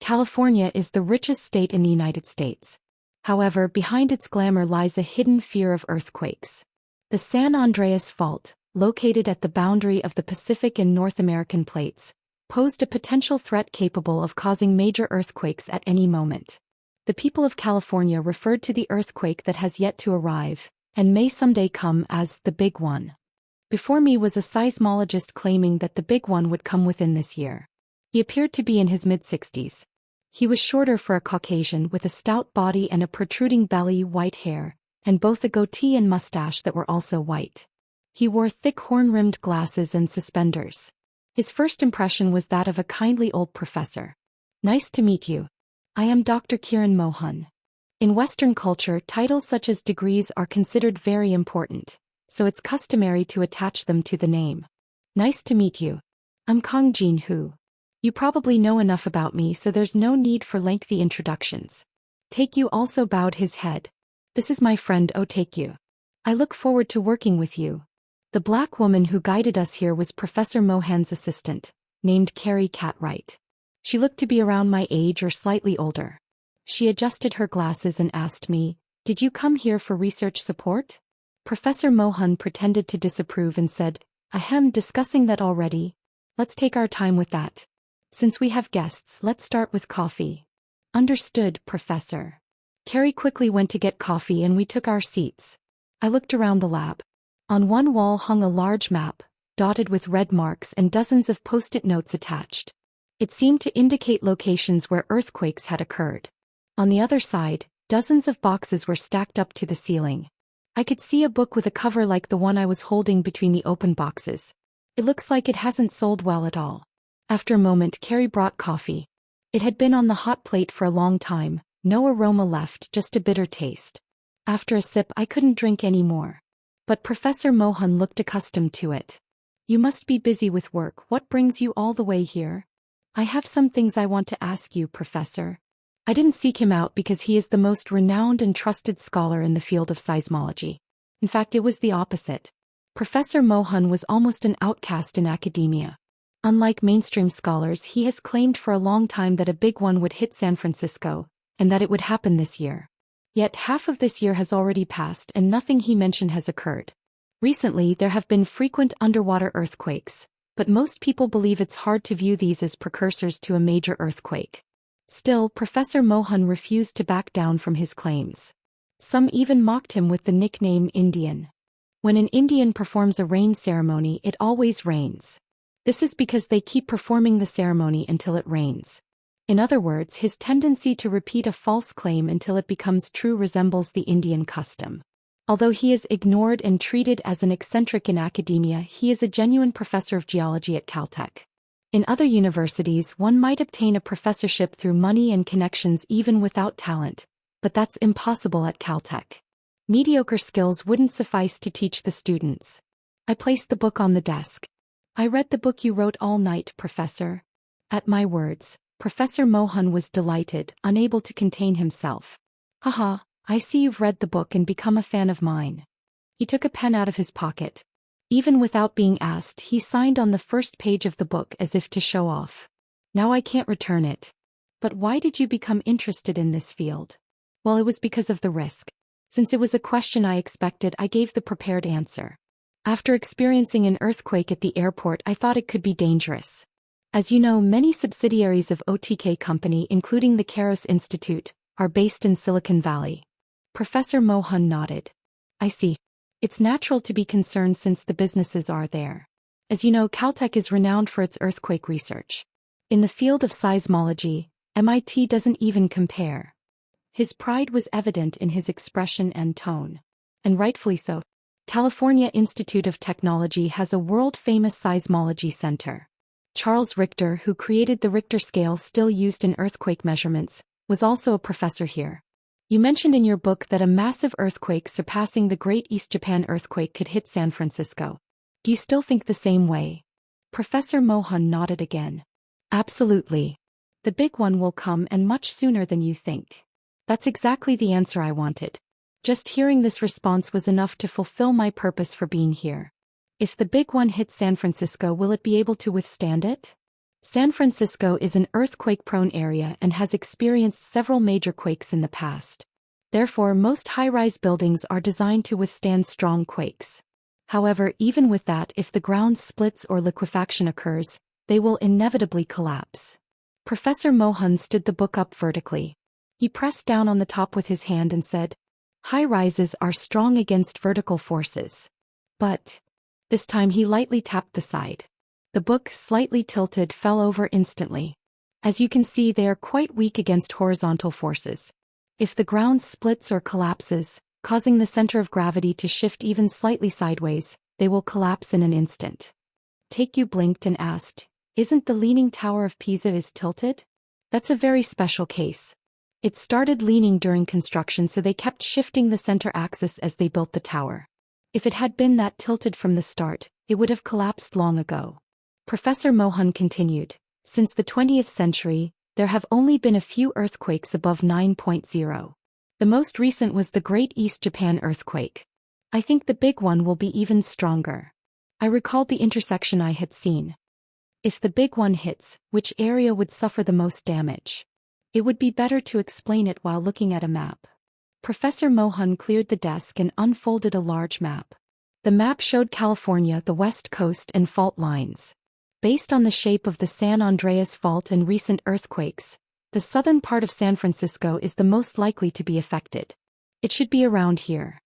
California is the richest state in the United States. However, behind its glamour lies a hidden fear of earthquakes. The San Andreas Fault, located at the boundary of the Pacific and North American plates, posed a potential threat capable of causing major earthquakes at any moment. The people of California referred to the earthquake that has yet to arrive, and may someday come, as the Big One. Before me was a seismologist claiming that the big one would come within this year. He appeared to be in his mid-60s. He was shorter for a Caucasian with a stout body and a protruding belly, white hair, and both a goatee and mustache that were also white. He wore thick horn-rimmed glasses and suspenders. His first impression was that of a kindly old professor. "Nice to meet you. I am Dr. Kiran Mohan." In Western culture, titles such as degrees are considered very important, so it's customary to attach them to the name. "Nice to meet you. I'm Kang Jin Hu. You probably know enough about me, so there's no need for lengthy introductions." Taekyu also bowed his head. "This is my friend Taekyu. I look forward to working with you." The black woman who guided us here was Professor Mohan's assistant, named Carrie Cartwright. She looked to be around my age or slightly older. She adjusted her glasses and asked me, "Did you come here for research support?" Professor Mohan pretended to disapprove and said, "Ahem, discussing that already. Let's take our time with that. Since we have guests, let's start with coffee." "Understood, Professor." Carrie quickly went to get coffee and we took our seats. I looked around the lab. On one wall hung a large map, dotted with red marks and dozens of post-it notes attached. It seemed to indicate locations where earthquakes had occurred. On the other side, dozens of boxes were stacked up to the ceiling. I could see a book with a cover like the one I was holding between the open boxes. It looks like it hasn't sold well at all. After a moment, Carrie brought coffee. It had been on the hot plate for a long time, no aroma left, just a bitter taste. After a sip, I couldn't drink any more. But Professor Mohan looked accustomed to it. "You must be busy with work. What brings you all the way here?" "I have some things I want to ask you, Professor." I didn't seek him out because he is the most renowned and trusted scholar in the field of seismology. In fact, it was the opposite. Professor Mohan was almost an outcast in academia. Unlike mainstream scholars, he has claimed for a long time that a big one would hit San Francisco, and that it would happen this year. Yet half of this year has already passed and nothing he mentioned has occurred. Recently, there have been frequent underwater earthquakes, but most people believe it's hard to view these as precursors to a major earthquake. Still, Professor Mohan refused to back down from his claims. Some even mocked him with the nickname Indian. When an Indian performs a rain ceremony, it always rains. This is because they keep performing the ceremony until it rains. In other words, his tendency to repeat a false claim until it becomes true resembles the Indian custom. Although he is ignored and treated as an eccentric in academia, he is a genuine professor of geology at Caltech. In other universities, one might obtain a professorship through money and connections even without talent, but that's impossible at Caltech. Mediocre skills wouldn't suffice to teach the students. I placed the book on the desk. "I read the book you wrote all night, Professor." At my words, Professor Mohan was delighted, unable to contain himself. "Haha, I see you've read the book and become a fan of mine." He took a pen out of his pocket. Even without being asked, he signed on the first page of the book as if to show off. "Now I can't return it." "But why did you become interested in this field?" "Well, it was because of the risk. Since it was a question I expected, I gave the prepared answer. After experiencing an earthquake at the airport, I thought it could be dangerous. As you know, many subsidiaries of OTK Company, including the Kairos Institute, are based in Silicon Valley." Professor Mohan nodded. "I see. It's natural to be concerned since the businesses are there. As you know, Caltech is renowned for its earthquake research. In the field of seismology, MIT doesn't even compare." His pride was evident in his expression and tone. And rightfully so. California Institute of Technology has a world-famous seismology center. Charles Richter, who created the Richter scale still used in earthquake measurements, was also a professor here. "You mentioned in your book that a massive earthquake surpassing the Great East Japan earthquake could hit San Francisco. Do you still think the same way?" Professor Mohan nodded again. "Absolutely. The big one will come, and much sooner than you think." That's exactly the answer I wanted. Just hearing this response was enough to fulfill my purpose for being here. If the big one hits San Francisco, will it be able to withstand it? San Francisco is an earthquake-prone area and has experienced several major quakes in the past. Therefore, most high-rise buildings are designed to withstand strong quakes. However, even with that, if the ground splits or liquefaction occurs, they will inevitably collapse. Professor Mohan stood the book up vertically. He pressed down on the top with his hand and said, "High-rises are strong against vertical forces. But..." This time he lightly tapped the side. The book, slightly tilted, fell over instantly. As you can see, they are quite weak against horizontal forces. If the ground splits or collapses, causing the center of gravity to shift even slightly sideways, they will collapse in an instant. Taku blinked and asked, "Isn't the Leaning Tower of Pisa is tilted?" "That's a very special case. It started leaning during construction, so they kept shifting the center axis as they built the tower. If it had been that tilted from the start, it would have collapsed long ago." Professor Mohan continued, "Since the 20th century, there have only been a few earthquakes above 9.0. The most recent was the Great East Japan earthquake. I think the big one will be even stronger." I recalled the intersection I had seen. If the big one hits, which area would suffer the most damage? It would be better to explain it while looking at a map. Professor Mohan cleared the desk and unfolded a large map. The map showed California, the west coast, and fault lines. Based on the shape of the San Andreas Fault and recent earthquakes, the southern part of San Francisco is the most likely to be affected. It should be around here.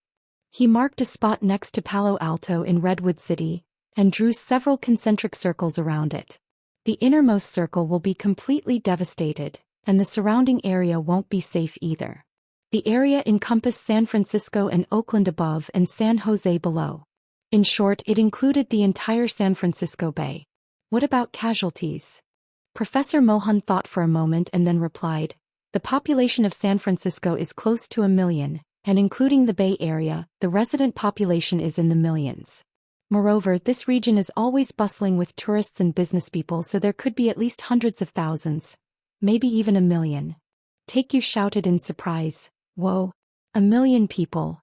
He marked a spot next to Palo Alto in Redwood City, and drew several concentric circles around it. The innermost circle will be completely devastated, and the surrounding area won't be safe either. The area encompassed San Francisco and Oakland above and San Jose below. In short, it included the entire San Francisco Bay. What about casualties? Professor Mohan thought for a moment and then replied, "The population of San Francisco is close to 1 million, and including the Bay Area, the resident population is in the millions. Moreover, this region is always bustling with tourists and businesspeople, so there could be at least hundreds of thousands, maybe even 1 million. Taku shouted in surprise, "Whoa, 1 million people."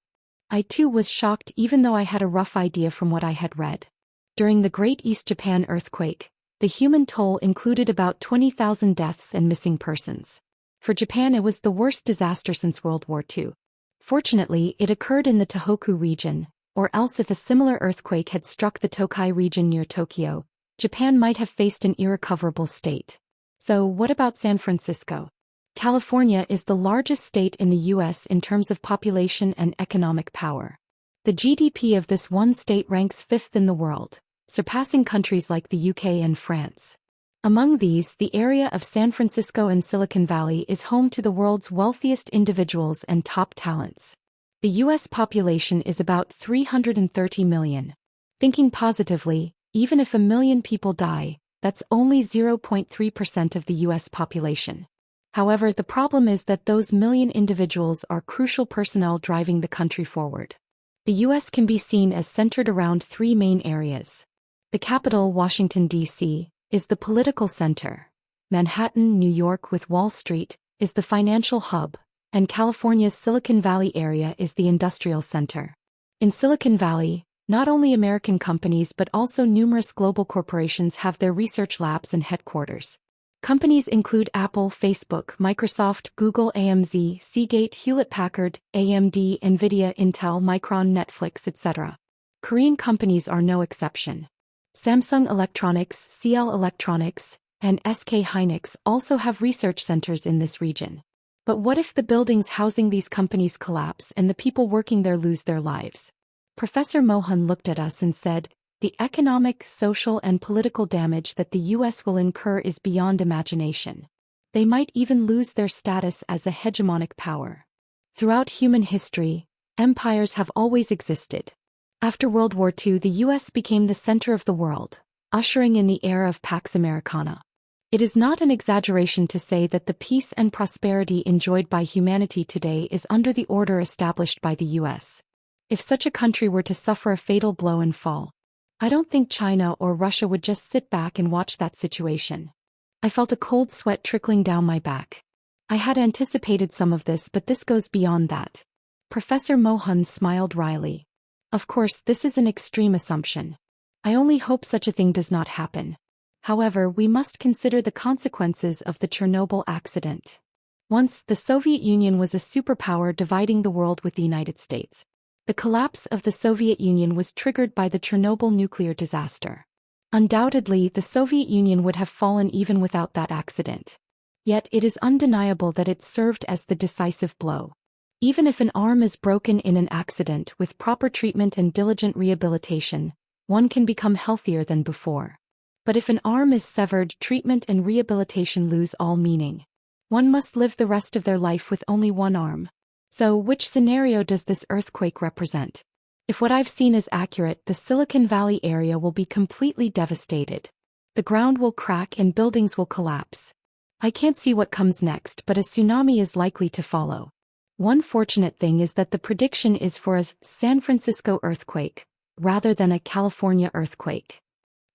I too was shocked, even though I had a rough idea from what I had read. During the Great East Japan earthquake, the human toll included about 20,000 deaths and missing persons. For Japan, it was the worst disaster since World War II. Fortunately, it occurred in the Tohoku region, or else if a similar earthquake had struck the Tokai region near Tokyo, Japan might have faced an irrecoverable state. So, what about San Francisco? California is the largest state in the U.S. in terms of population and economic power. The GDP of this one state ranks 5th in the world, surpassing countries like the UK and France. Among these, the area of San Francisco and Silicon Valley is home to the world's wealthiest individuals and top talents. The U.S. population is about 330 million. Thinking positively, even if 1 million people die, that's only 0.3% of the U.S. population. However, the problem is that those million individuals are crucial personnel driving the country forward. The U.S. can be seen as centered around 3 main areas. The capital, Washington, D.C., is the political center. Manhattan, New York with Wall Street, is the financial hub, and California's Silicon Valley area is the industrial center. In Silicon Valley, not only American companies but also numerous global corporations have their research labs and headquarters. Companies include Apple, Facebook, Microsoft, Google, AMZ, Seagate, Hewlett-Packard, AMD, Nvidia, Intel, Micron, Netflix, etc. Korean companies are no exception. Samsung Electronics, CL Electronics, and SK Hynix also have research centers in this region. But what if the buildings housing these companies collapse and the people working there lose their lives? Professor Mohan looked at us and said, "The economic, social, and political damage that the U.S. will incur is beyond imagination. They might even lose their status as a hegemonic power. Throughout human history, empires have always existed. After World War II, the U.S. became the center of the world, ushering in the era of Pax Americana. It is not an exaggeration to say that the peace and prosperity enjoyed by humanity today is under the order established by the U.S. If such a country were to suffer a fatal blow and fall, I don't think China or Russia would just sit back and watch that situation." I felt a cold sweat trickling down my back. I had anticipated some of this, but this goes beyond that. Professor Mohan smiled wryly. "Of course, this is an extreme assumption. I only hope such a thing does not happen. However, we must consider the consequences of the Chernobyl accident. Once, the Soviet Union was a superpower dividing the world with the United States. The collapse of the Soviet Union was triggered by the Chernobyl nuclear disaster. Undoubtedly, the Soviet Union would have fallen even without that accident. Yet it is undeniable that it served as the decisive blow. Even if an arm is broken in an accident, with proper treatment and diligent rehabilitation, one can become healthier than before. But if an arm is severed, treatment and rehabilitation lose all meaning. One must live the rest of their life with only one arm. So, which scenario does this earthquake represent? If what I've seen is accurate, the Silicon Valley area will be completely devastated. The ground will crack and buildings will collapse. I can't see what comes next, but a tsunami is likely to follow. One fortunate thing is that the prediction is for a San Francisco earthquake, rather than a California earthquake.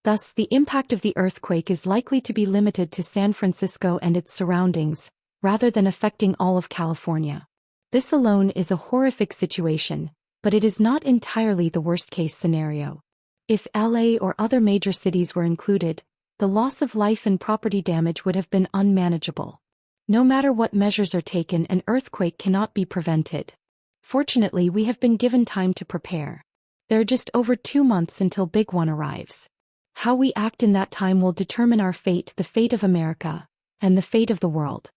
Thus, the impact of the earthquake is likely to be limited to San Francisco and its surroundings, rather than affecting all of California. This alone is a horrific situation, but it is not entirely the worst-case scenario. If LA or other major cities were included, the loss of life and property damage would have been unmanageable. No matter what measures are taken, an earthquake cannot be prevented. Fortunately, we have been given time to prepare. There are just over 2 months until Big One arrives. How we act in that time will determine our fate, the fate of America, and the fate of the world.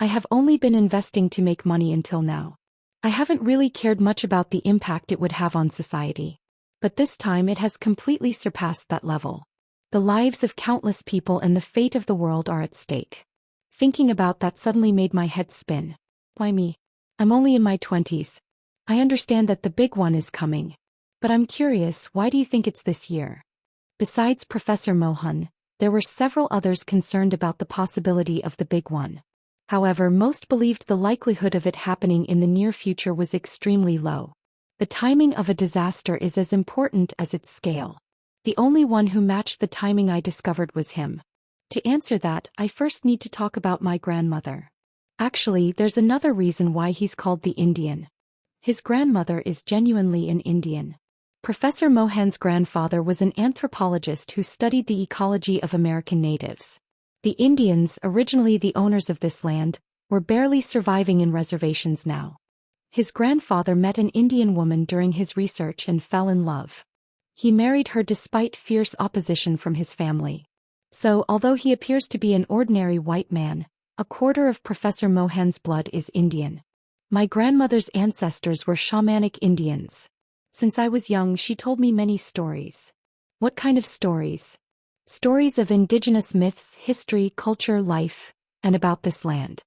I have only been investing to make money until now. I haven't really cared much about the impact it would have on society. But this time it has completely surpassed that level. The lives of countless people and the fate of the world are at stake. Thinking about that suddenly made my head spin. Why me? I'm only in my 20s. I understand that the big one is coming. But I'm curious, why do you think it's this year? Besides Professor Mohan, there were several others concerned about the possibility of the big one. However, most believed the likelihood of it happening in the near future was extremely low. The timing of a disaster is as important as its scale. The only one who matched the timing I discovered was him. To answer that, I first need to talk about my grandmother. Actually, there's another reason why he's called the Indian. His grandmother is genuinely an Indian. Professor Mohan's grandfather was an anthropologist who studied the ecology of American natives. The Indians, originally the owners of this land, were barely surviving in reservations now. His grandfather met an Indian woman during his research and fell in love. He married her despite fierce opposition from his family. So, although he appears to be an ordinary white man, a quarter of Professor Mohan's blood is Indian. My grandmother's ancestors were shamanic Indians. Since I was young, she told me many stories. What kind of stories? Stories of indigenous myths, history, culture, life, and about this land.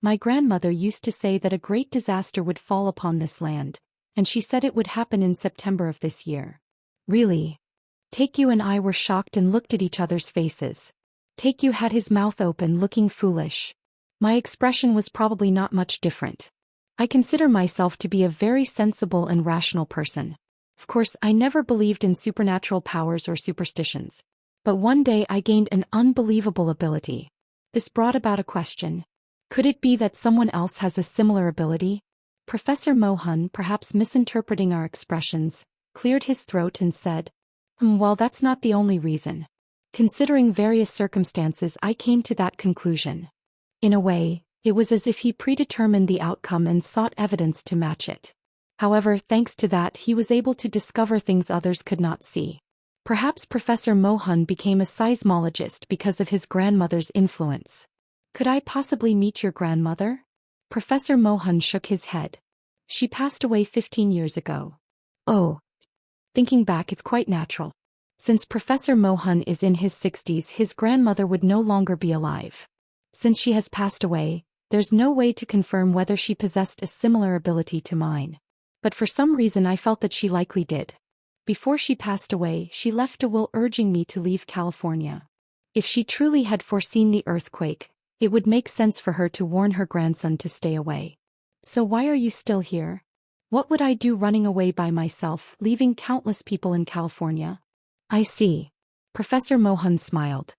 My grandmother used to say that a great disaster would fall upon this land, and she said it would happen in September of this year. Really? Taekyu and I were shocked and looked at each other's faces. Taekyu had his mouth open, looking foolish. My expression was probably not much different. I consider myself to be a very sensible and rational person. Of course, I never believed in supernatural powers or superstitions. But one day I gained an unbelievable ability. This brought about a question. Could it be that someone else has a similar ability? Professor Mohan, perhaps misinterpreting our expressions, cleared his throat and said, Well, that's not the only reason. Considering various circumstances, I came to that conclusion. In a way, it was as if he predetermined the outcome and sought evidence to match it. However, thanks to that, he was able to discover things others could not see. Perhaps Professor Mohan became a seismologist because of his grandmother's influence. Could I possibly meet your grandmother? Professor Mohan shook his head. She passed away 15 years ago. Oh. Thinking back, it's quite natural. Since Professor Mohan is in his 60s, his grandmother would no longer be alive. Since she has passed away, there's no way to confirm whether she possessed a similar ability to mine. But for some reason I felt that she likely did. Before she passed away, she left a will urging me to leave California. If she truly had foreseen the earthquake, it would make sense for her to warn her grandson to stay away. So why are you still here? What would I do running away by myself, leaving countless people in California? I see. Professor Mohan smiled.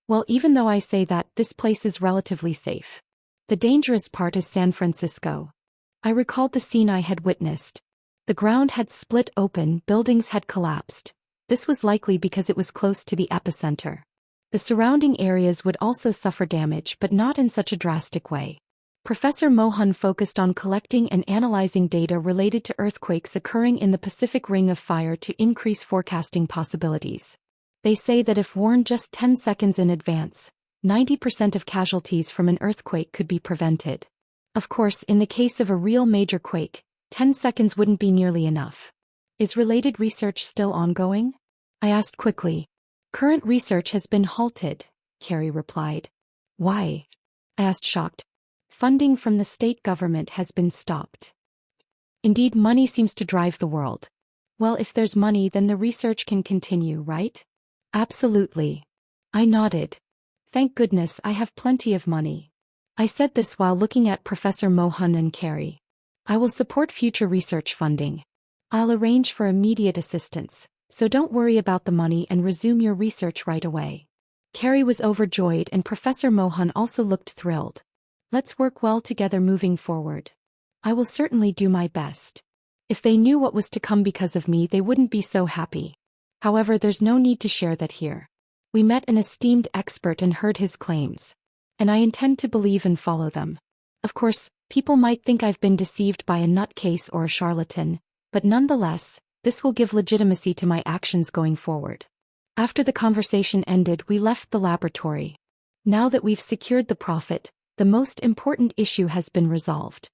Well, even though I say that, this place is relatively safe. The dangerous part is San Francisco. I recalled the scene I had witnessed. The ground had split open, buildings had collapsed. This was likely because it was close to the epicenter. The surrounding areas would also suffer damage, but not in such a drastic way. Professor Mohan focused on collecting and analyzing data related to earthquakes occurring in the Pacific Ring of Fire to increase forecasting possibilities. They say that if warned just 10 seconds in advance, 90% of casualties from an earthquake could be prevented. Of course, in the case of a real major quake, 10 seconds wouldn't be nearly enough. Is related research still ongoing? I asked quickly. Current research has been halted, Carrie replied. Why? I asked shocked. Funding from the state government has been stopped. Indeed, money seems to drive the world. Well, if there's money, then the research can continue, right? Absolutely. I nodded. Thank goodness I have plenty of money. I said this while looking at Professor Mohan and Carrie. I will support future research funding. I'll arrange for immediate assistance, so don't worry about the money and resume your research right away. Carrie was overjoyed and Professor Mohan also looked thrilled. Let's work well together moving forward. I will certainly do my best. If they knew what was to come because of me, they wouldn't be so happy. However, there's no need to share that here. We met an esteemed expert and heard his claims. And I intend to believe and follow them. Of course, people might think I've been deceived by a nutcase or a charlatan, but nonetheless, this will give legitimacy to my actions going forward. After the conversation ended, we left the laboratory. Now that we've secured the profit, the most important issue has been resolved.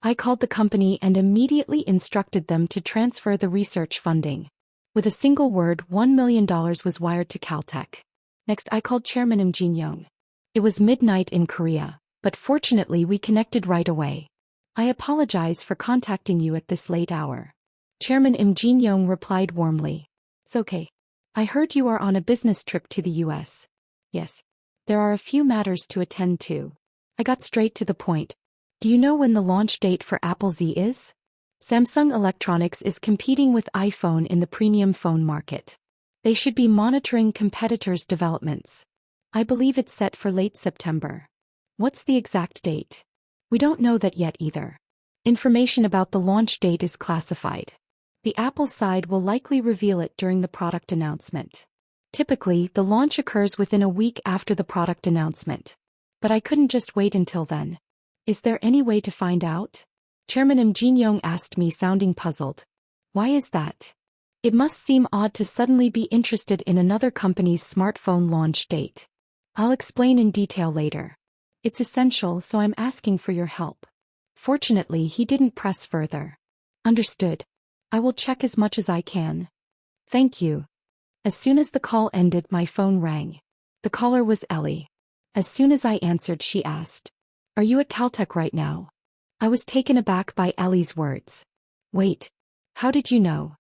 I called the company and immediately instructed them to transfer the research funding. With a single word, $1 million was wired to Caltech. Next, I called Chairman Im Jin-young. It was midnight in Korea, but fortunately we connected right away. I apologize for contacting you at this late hour. Chairman Im Jin-young replied warmly. It's okay. I heard you are on a business trip to the US. Yes. There are a few matters to attend to. I got straight to the point. Do you know when the launch date for Apple Z is? Samsung Electronics is competing with iPhone in the premium phone market. They should be monitoring competitors' developments. I believe it's set for late September. What's the exact date? We don't know that yet either. Information about the launch date is classified. The Apple side will likely reveal it during the product announcement. Typically, the launch occurs within a week after the product announcement. But I couldn't just wait until then. Is there any way to find out? Chairman Im Jin-young asked me, sounding puzzled. Why is that? It must seem odd to suddenly be interested in another company's smartphone launch date. I'll explain in detail later. It's essential, so I'm asking for your help. Fortunately, he didn't press further. Understood. I will check as much as I can. Thank you. As soon as the call ended, my phone rang. The caller was Ellie. As soon as I answered, she asked, "Are you at Caltech right now?" I was taken aback by Ellie's words. Wait. How did you know?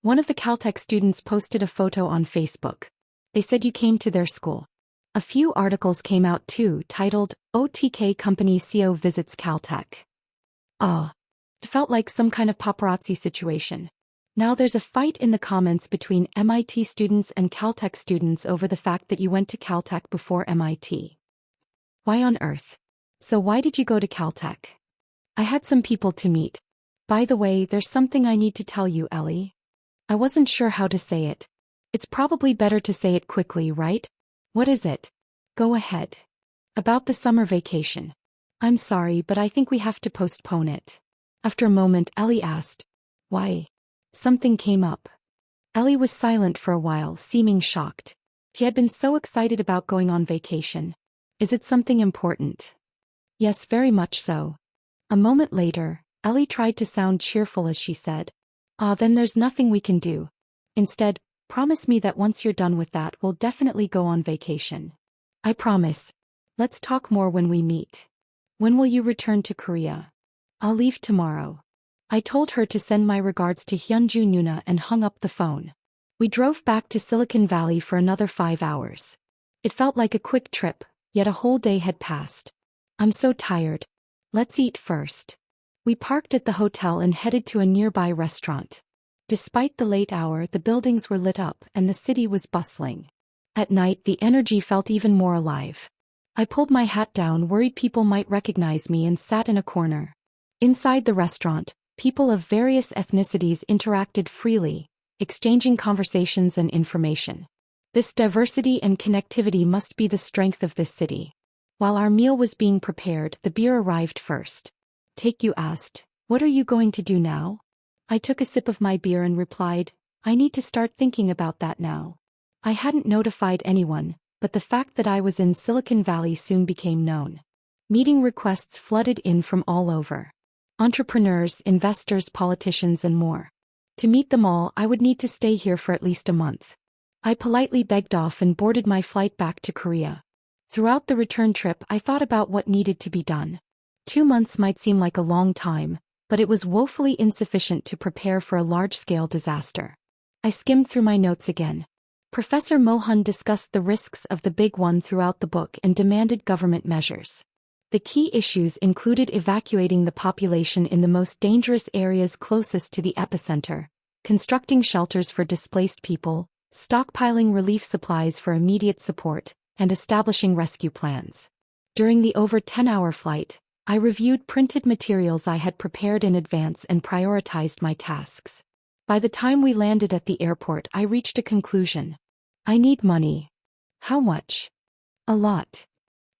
One of the Caltech students posted a photo on Facebook. They said you came to their school. A few articles came out too, titled, OTK Company CEO Visits Caltech. It felt like some kind of paparazzi situation. Now there's a fight in the comments between MIT students and Caltech students over the fact that you went to Caltech before MIT. Why on earth? So why did you go to Caltech? I had some people to meet. By the way, there's something I need to tell you, Ellie. I wasn't sure how to say it. It's probably better to say it quickly, right? What is it? Go ahead. About the summer vacation. I'm sorry, but I think we have to postpone it. After a moment, Ellie asked, Why? Something came up. Ellie was silent for a while, seeming shocked. She had been so excited about going on vacation. Is it something important? Yes, very much so. A moment later, Ellie tried to sound cheerful as she said, Then there's nothing we can do. Instead, promise me that once you're done with that, we'll definitely go on vacation. I promise. Let's talk more when we meet. When will you return to Korea? I'll leave tomorrow. I told her to send my regards to Hyunju Nuna and hung up the phone. We drove back to Silicon Valley for another 5 hours. It felt like a quick trip, yet a whole day had passed. I'm so tired. Let's eat first. We parked at the hotel and headed to a nearby restaurant. Despite the late hour, the buildings were lit up and the city was bustling. At night, the energy felt even more alive. I pulled my hat down, worried people might recognize me, and sat in a corner. Inside the restaurant, people of various ethnicities interacted freely, exchanging conversations and information. This diversity and connectivity must be the strength of this city. While our meal was being prepared, the beer arrived first. You asked, "What are you going to do now?" I took a sip of my beer and replied, "I need to start thinking about that now." I hadn't notified anyone, but the fact that I was in Silicon Valley soon became known. Meeting requests flooded in from all over. Entrepreneurs, investors, politicians, and more. To meet them all, I would need to stay here for at least a month. I politely begged off and boarded my flight back to Korea. Throughout the return trip, I thought about what needed to be done. 2 months might seem like a long time, but it was woefully insufficient to prepare for a large-scale disaster. I skimmed through my notes again. Professor Mohan discussed the risks of the big one throughout the book and demanded government measures. The key issues included evacuating the population in the most dangerous areas closest to the epicenter, constructing shelters for displaced people, stockpiling relief supplies for immediate support, and establishing rescue plans. During the over 10-hour flight, I reviewed printed materials I had prepared in advance and prioritized my tasks. By the time we landed at the airport, I reached a conclusion. I need money. How much? A lot.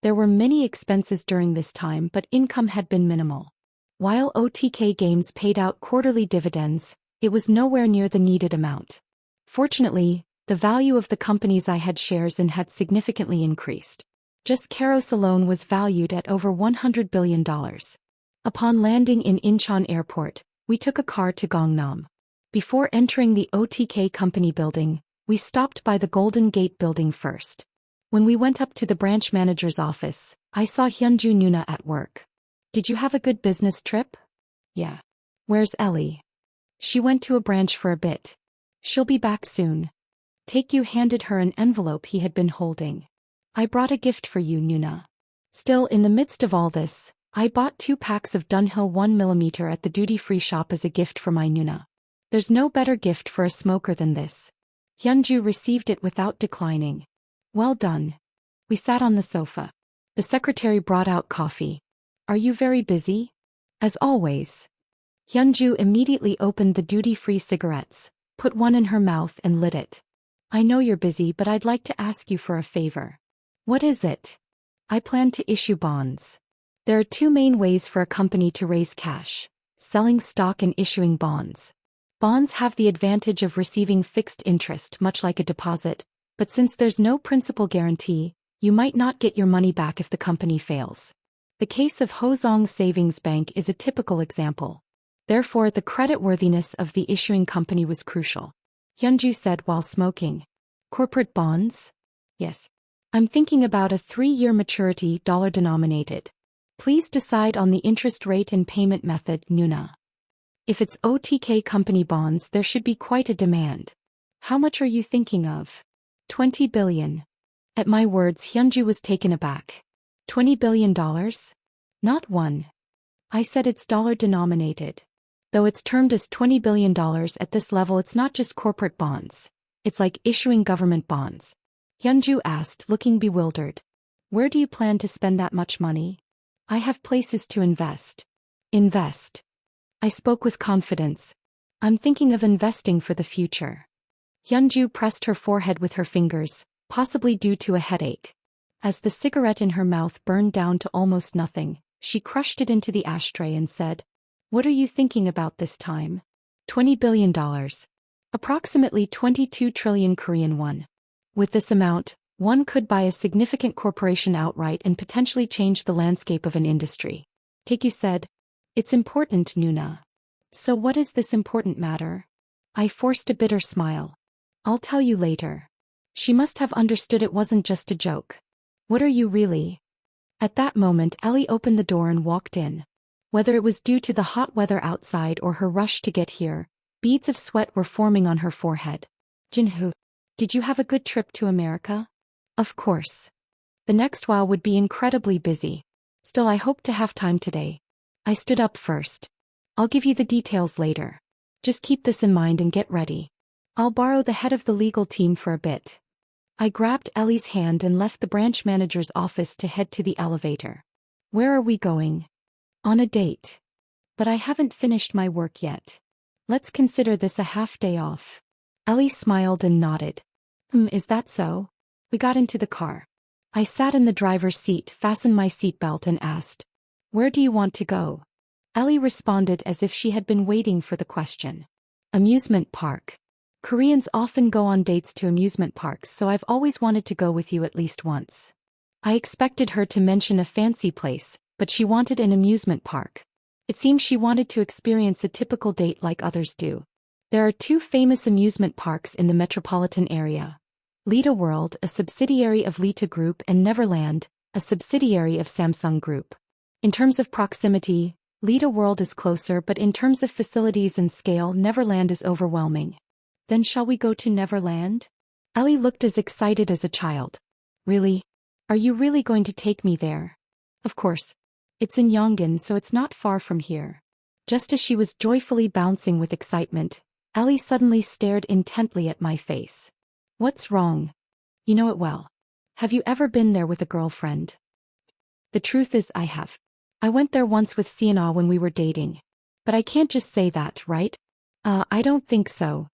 There were many expenses during this time, but income had been minimal. While OTK Games paid out quarterly dividends, it was nowhere near the needed amount. Fortunately, the value of the companies I had shares in had significantly increased. Just Keros alone was valued at over $100 billion. Upon landing in Incheon Airport, we took a car to Gangnam. Before entering the OTK company building, we stopped by the Golden Gate building first. When we went up to the branch manager's office, I saw Hyunju Nuna at work. "Did you have a good business trip?" "Yeah." "Where's Ellie?" "She went to a branch for a bit. She'll be back soon." Taekyu handed her an envelope he had been holding. "I brought a gift for you, Nuna." Still in the midst of all this, I bought 2 packs of Dunhill 1mm at the duty-free shop as a gift for my Nuna. There's no better gift for a smoker than this. Hyunju received it without declining. "Well done." We sat on the sofa. The secretary brought out coffee. "Are you very busy?" "As always." Hyunju immediately opened the duty-free cigarettes, put one in her mouth and lit it. "I know you're busy, but I'd like to ask you for a favor." "What is it?" "I plan to issue bonds. There are 2 main ways for a company to raise cash: selling stock and issuing bonds. Bonds have the advantage of receiving fixed interest, much like a deposit, but since there's no principal guarantee, you might not get your money back if the company fails. The case of Hozong Savings Bank is a typical example. Therefore, the creditworthiness of the issuing company was crucial. Hyunju said while smoking. "Corporate bonds?" "Yes. I'm thinking about a 3-year maturity, dollar-denominated. Please decide on the interest rate and payment method, Nuna. If it's OTK company bonds, there should be quite a demand. How much are you thinking of?" "20 billion. At my words, Hyunju was taken aback. $20 billion? Not one. I said it's dollar-denominated. Though it's termed as $20 billion at this level, it's not just corporate bonds. It's like issuing government bonds." Hyunju asked, looking bewildered. "Where do you plan to spend that much money?" "I have places to invest." "Invest?" I spoke with confidence. "I'm thinking of investing for the future." Hyunju pressed her forehead with her fingers, possibly due to a headache. As the cigarette in her mouth burned down to almost nothing, she crushed it into the ashtray and said, "What are you thinking about this time?" $20 billion. Approximately 22 trillion Korean won. With this amount, one could buy a significant corporation outright and potentially change the landscape of an industry. Taekyu said, "It's important, Nuna." "So what is this important matter?" I forced a bitter smile. "I'll tell you later." She must have understood it wasn't just a joke. "What are you really?" At that moment, Ellie opened the door and walked in. Whether it was due to the hot weather outside or her rush to get here, beads of sweat were forming on her forehead. "Jinhoo, did you have a good trip to America?" "Of course. The next while would be incredibly busy. Still, I hope to have time today." I stood up first. "I'll give you the details later. Just keep this in mind and get ready. I'll borrow the head of the legal team for a bit." I grabbed Ellie's hand and left the branch manager's office to head to the elevator. "Where are we going?" "On a date. But I haven't finished my work yet. Let's consider this a half day off." Ellie smiled and nodded. Is that so? We got into the car. I sat in the driver's seat, fastened my seatbelt and asked, "Where do you want to go?" Ellie responded as if she had been waiting for the question. "Amusement park. Koreans often go on dates to amusement parks, so I've always wanted to go with you at least once." I expected her to mention a fancy place, but she wanted an amusement park. It seemed she wanted to experience a typical date like others do. There are two famous amusement parks in the metropolitan area: Lita World, a subsidiary of Lita Group, and Neverland, a subsidiary of Samsung Group. In terms of proximity, Lita World is closer, but in terms of facilities and scale, Neverland is overwhelming. "Then shall we go to Neverland?" Ellie looked as excited as a child. "Really? Are you really going to take me there?" "Of course. It's in Yongin, so it's not far from here." Just as she was joyfully bouncing with excitement, Ellie suddenly stared intently at my face. "What's wrong? You know it well. Have you ever been there with a girlfriend?" "The truth is I have. I went there once with Sienna when we were dating. But I can't just say that, right?" I don't think so."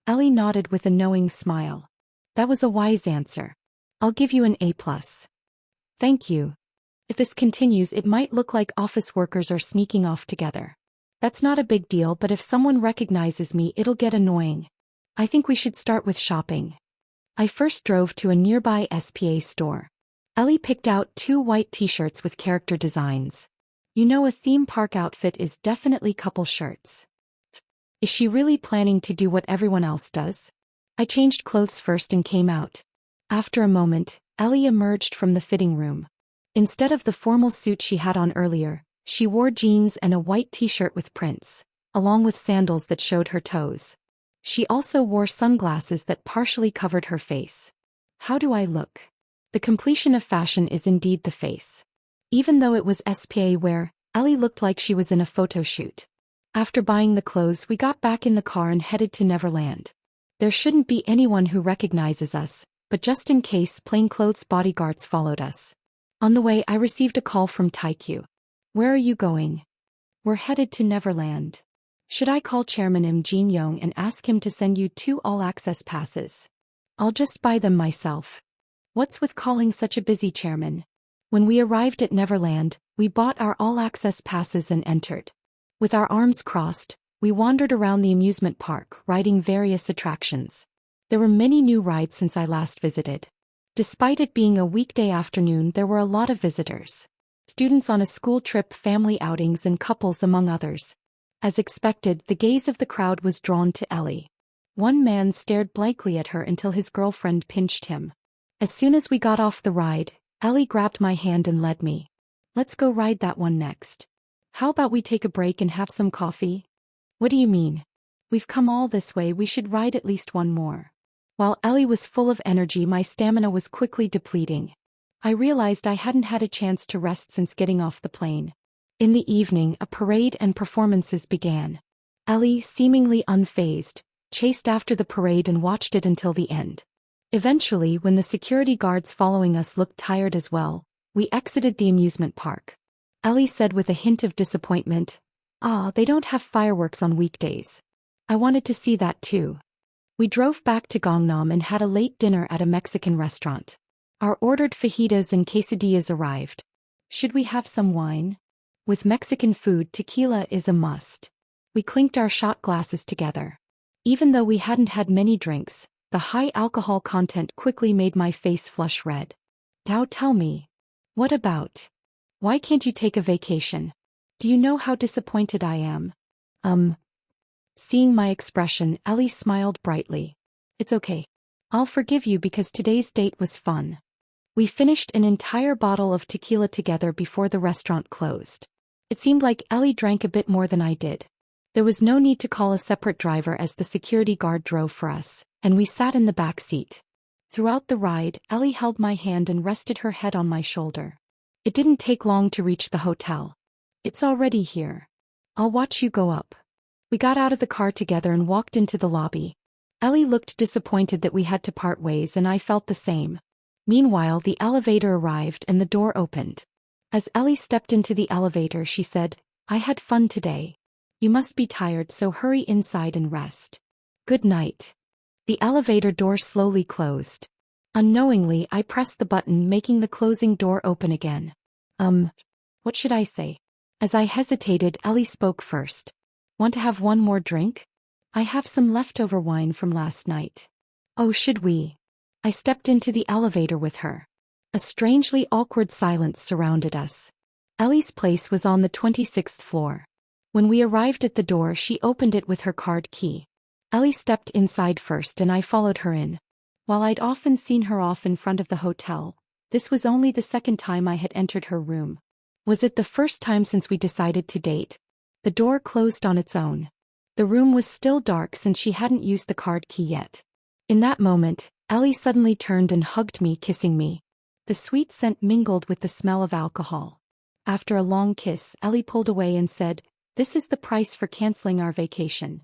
Ellie nodded with a knowing smile. "That was a wise answer. I'll give you an A+. "Thank you. If this continues, it might look like office workers are sneaking off together. That's not a big deal, but if someone recognizes me, it'll get annoying. I think we should start with shopping." I first drove to a nearby SPA store. Ellie picked out 2 white t-shirts with character designs. You know, a theme park outfit is definitely couple shirts. Is she really planning to do what everyone else does? I changed clothes first and came out. After a moment, Ellie emerged from the fitting room. Instead of the formal suit she had on earlier, she wore jeans and a white t-shirt with prints, along with sandals that showed her toes. She also wore sunglasses that partially covered her face. How do I look? The completion of fashion is indeed the face. Even though it was SPA wear, Ellie looked like she was in a photo shoot. After buying the clothes, we got back in the car and headed to Neverland. There shouldn't be anyone who recognizes us, but just in case, plainclothes bodyguards followed us. On the way, I received a call from Taikyu. "Where are you going?" "We're headed to Neverland. Should I call Chairman Im Jin-young and ask him to send you 2 all-access passes?" "I'll just buy them myself." "What's with calling such a busy chairman?" When we arrived at Neverland, we bought our all-access passes and entered. With our arms crossed, we wandered around the amusement park, riding various attractions. There were many new rides since I last visited. Despite it being a weekday afternoon, there were a lot of visitors. Students on a school trip, family outings, and couples among others. As expected, the gaze of the crowd was drawn to Ellie. One man stared blankly at her until his girlfriend pinched him. As soon as we got off the ride, Ellie grabbed my hand and led me. "Let's go ride that one next. How about we take a break and have some coffee?" "What do you mean? We've come all this way, we should ride at least one more." While Ellie was full of energy, my stamina was quickly depleting. I realized I hadn't had a chance to rest since getting off the plane. In the evening, a parade and performances began. Ellie, seemingly unfazed, chased after the parade and watched it until the end. Eventually, when the security guards following us looked tired as well, we exited the amusement park. Ellie said with a hint of disappointment, They don't have fireworks on weekdays. I wanted to see that too." We drove back to Gangnam and had a late dinner at a Mexican restaurant. Our ordered fajitas and quesadillas arrived. Should we have some wine? With Mexican food, tequila is a must. We clinked our shot glasses together. Even though we hadn't had many drinks, the high alcohol content quickly made my face flush red. "Now tell me. What about? Why can't you take a vacation? Do you know how disappointed I am?" Seeing my expression, Ellie smiled brightly. "It's okay. I'll forgive you because today's date was fun." We finished an entire bottle of tequila together before the restaurant closed. It seemed like Ellie drank a bit more than I did. There was no need to call a separate driver as the security guard drove for us, and we sat in the back seat. Throughout the ride, Ellie held my hand and rested her head on my shoulder. It didn't take long to reach the hotel. "It's already here. I'll watch you go up." We got out of the car together and walked into the lobby. Ellie looked disappointed that we had to part ways, and I felt the same. Meanwhile, the elevator arrived and the door opened. As Ellie stepped into the elevator, she said, "I had fun today. You must be tired, so hurry inside and rest. Good night." The elevator door slowly closed. Unknowingly, I pressed the button, making the closing door open again. What should I say? As I hesitated, Ellie spoke first. Want to have one more drink? I have some leftover wine from last night. Oh, should we? I stepped into the elevator with her. A strangely awkward silence surrounded us. Ellie's place was on the 26th floor. When we arrived at the door, she opened it with her card key. Ellie stepped inside first and I followed her in. While I'd often seen her off in front of the hotel, this was only the second time I had entered her room. Was it the first time since we decided to date? The door closed on its own. The room was still dark since she hadn't used the card key yet. In that moment, Ellie suddenly turned and hugged me, kissing me. The sweet scent mingled with the smell of alcohol. After a long kiss, Ellie pulled away and said, "This is the price for canceling our vacation."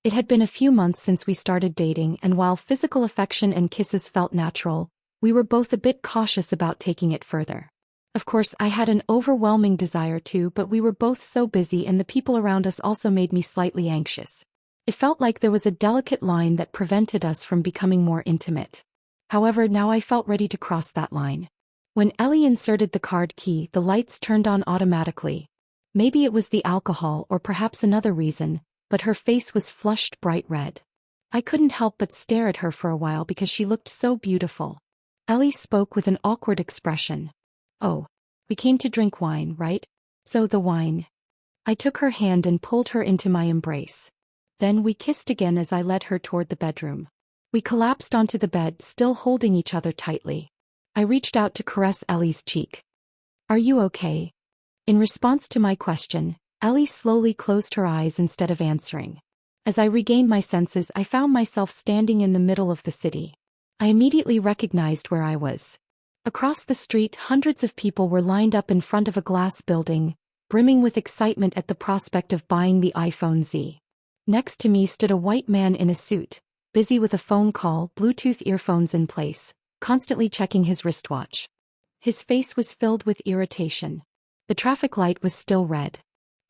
It had been a few months since we started dating, and while physical affection and kisses felt natural, we were both a bit cautious about taking it further. Of course, I had an overwhelming desire to, but we were both so busy and the people around us also made me slightly anxious. It felt like there was a delicate line that prevented us from becoming more intimate. However, now I felt ready to cross that line. When Ellie inserted the card key, the lights turned on automatically. Maybe it was the alcohol or perhaps another reason, but her face was flushed bright red. I couldn't help but stare at her for a while because she looked so beautiful. Ellie spoke with an awkward expression. "Oh, we came to drink wine, right? So the wine." I took her hand and pulled her into my embrace. Then we kissed again as I led her toward the bedroom. We collapsed onto the bed, still holding each other tightly. I reached out to caress Ellie's cheek. "Are you okay?" In response to my question, Ellie slowly closed her eyes instead of answering. As I regained my senses, I found myself standing in the middle of the city. I immediately recognized where I was. Across the street, hundreds of people were lined up in front of a glass building, brimming with excitement at the prospect of buying the iPhone Z. Next to me stood a white man in a suit, busy with a phone call, Bluetooth earphones in place, constantly checking his wristwatch. His face was filled with irritation. The traffic light was still red.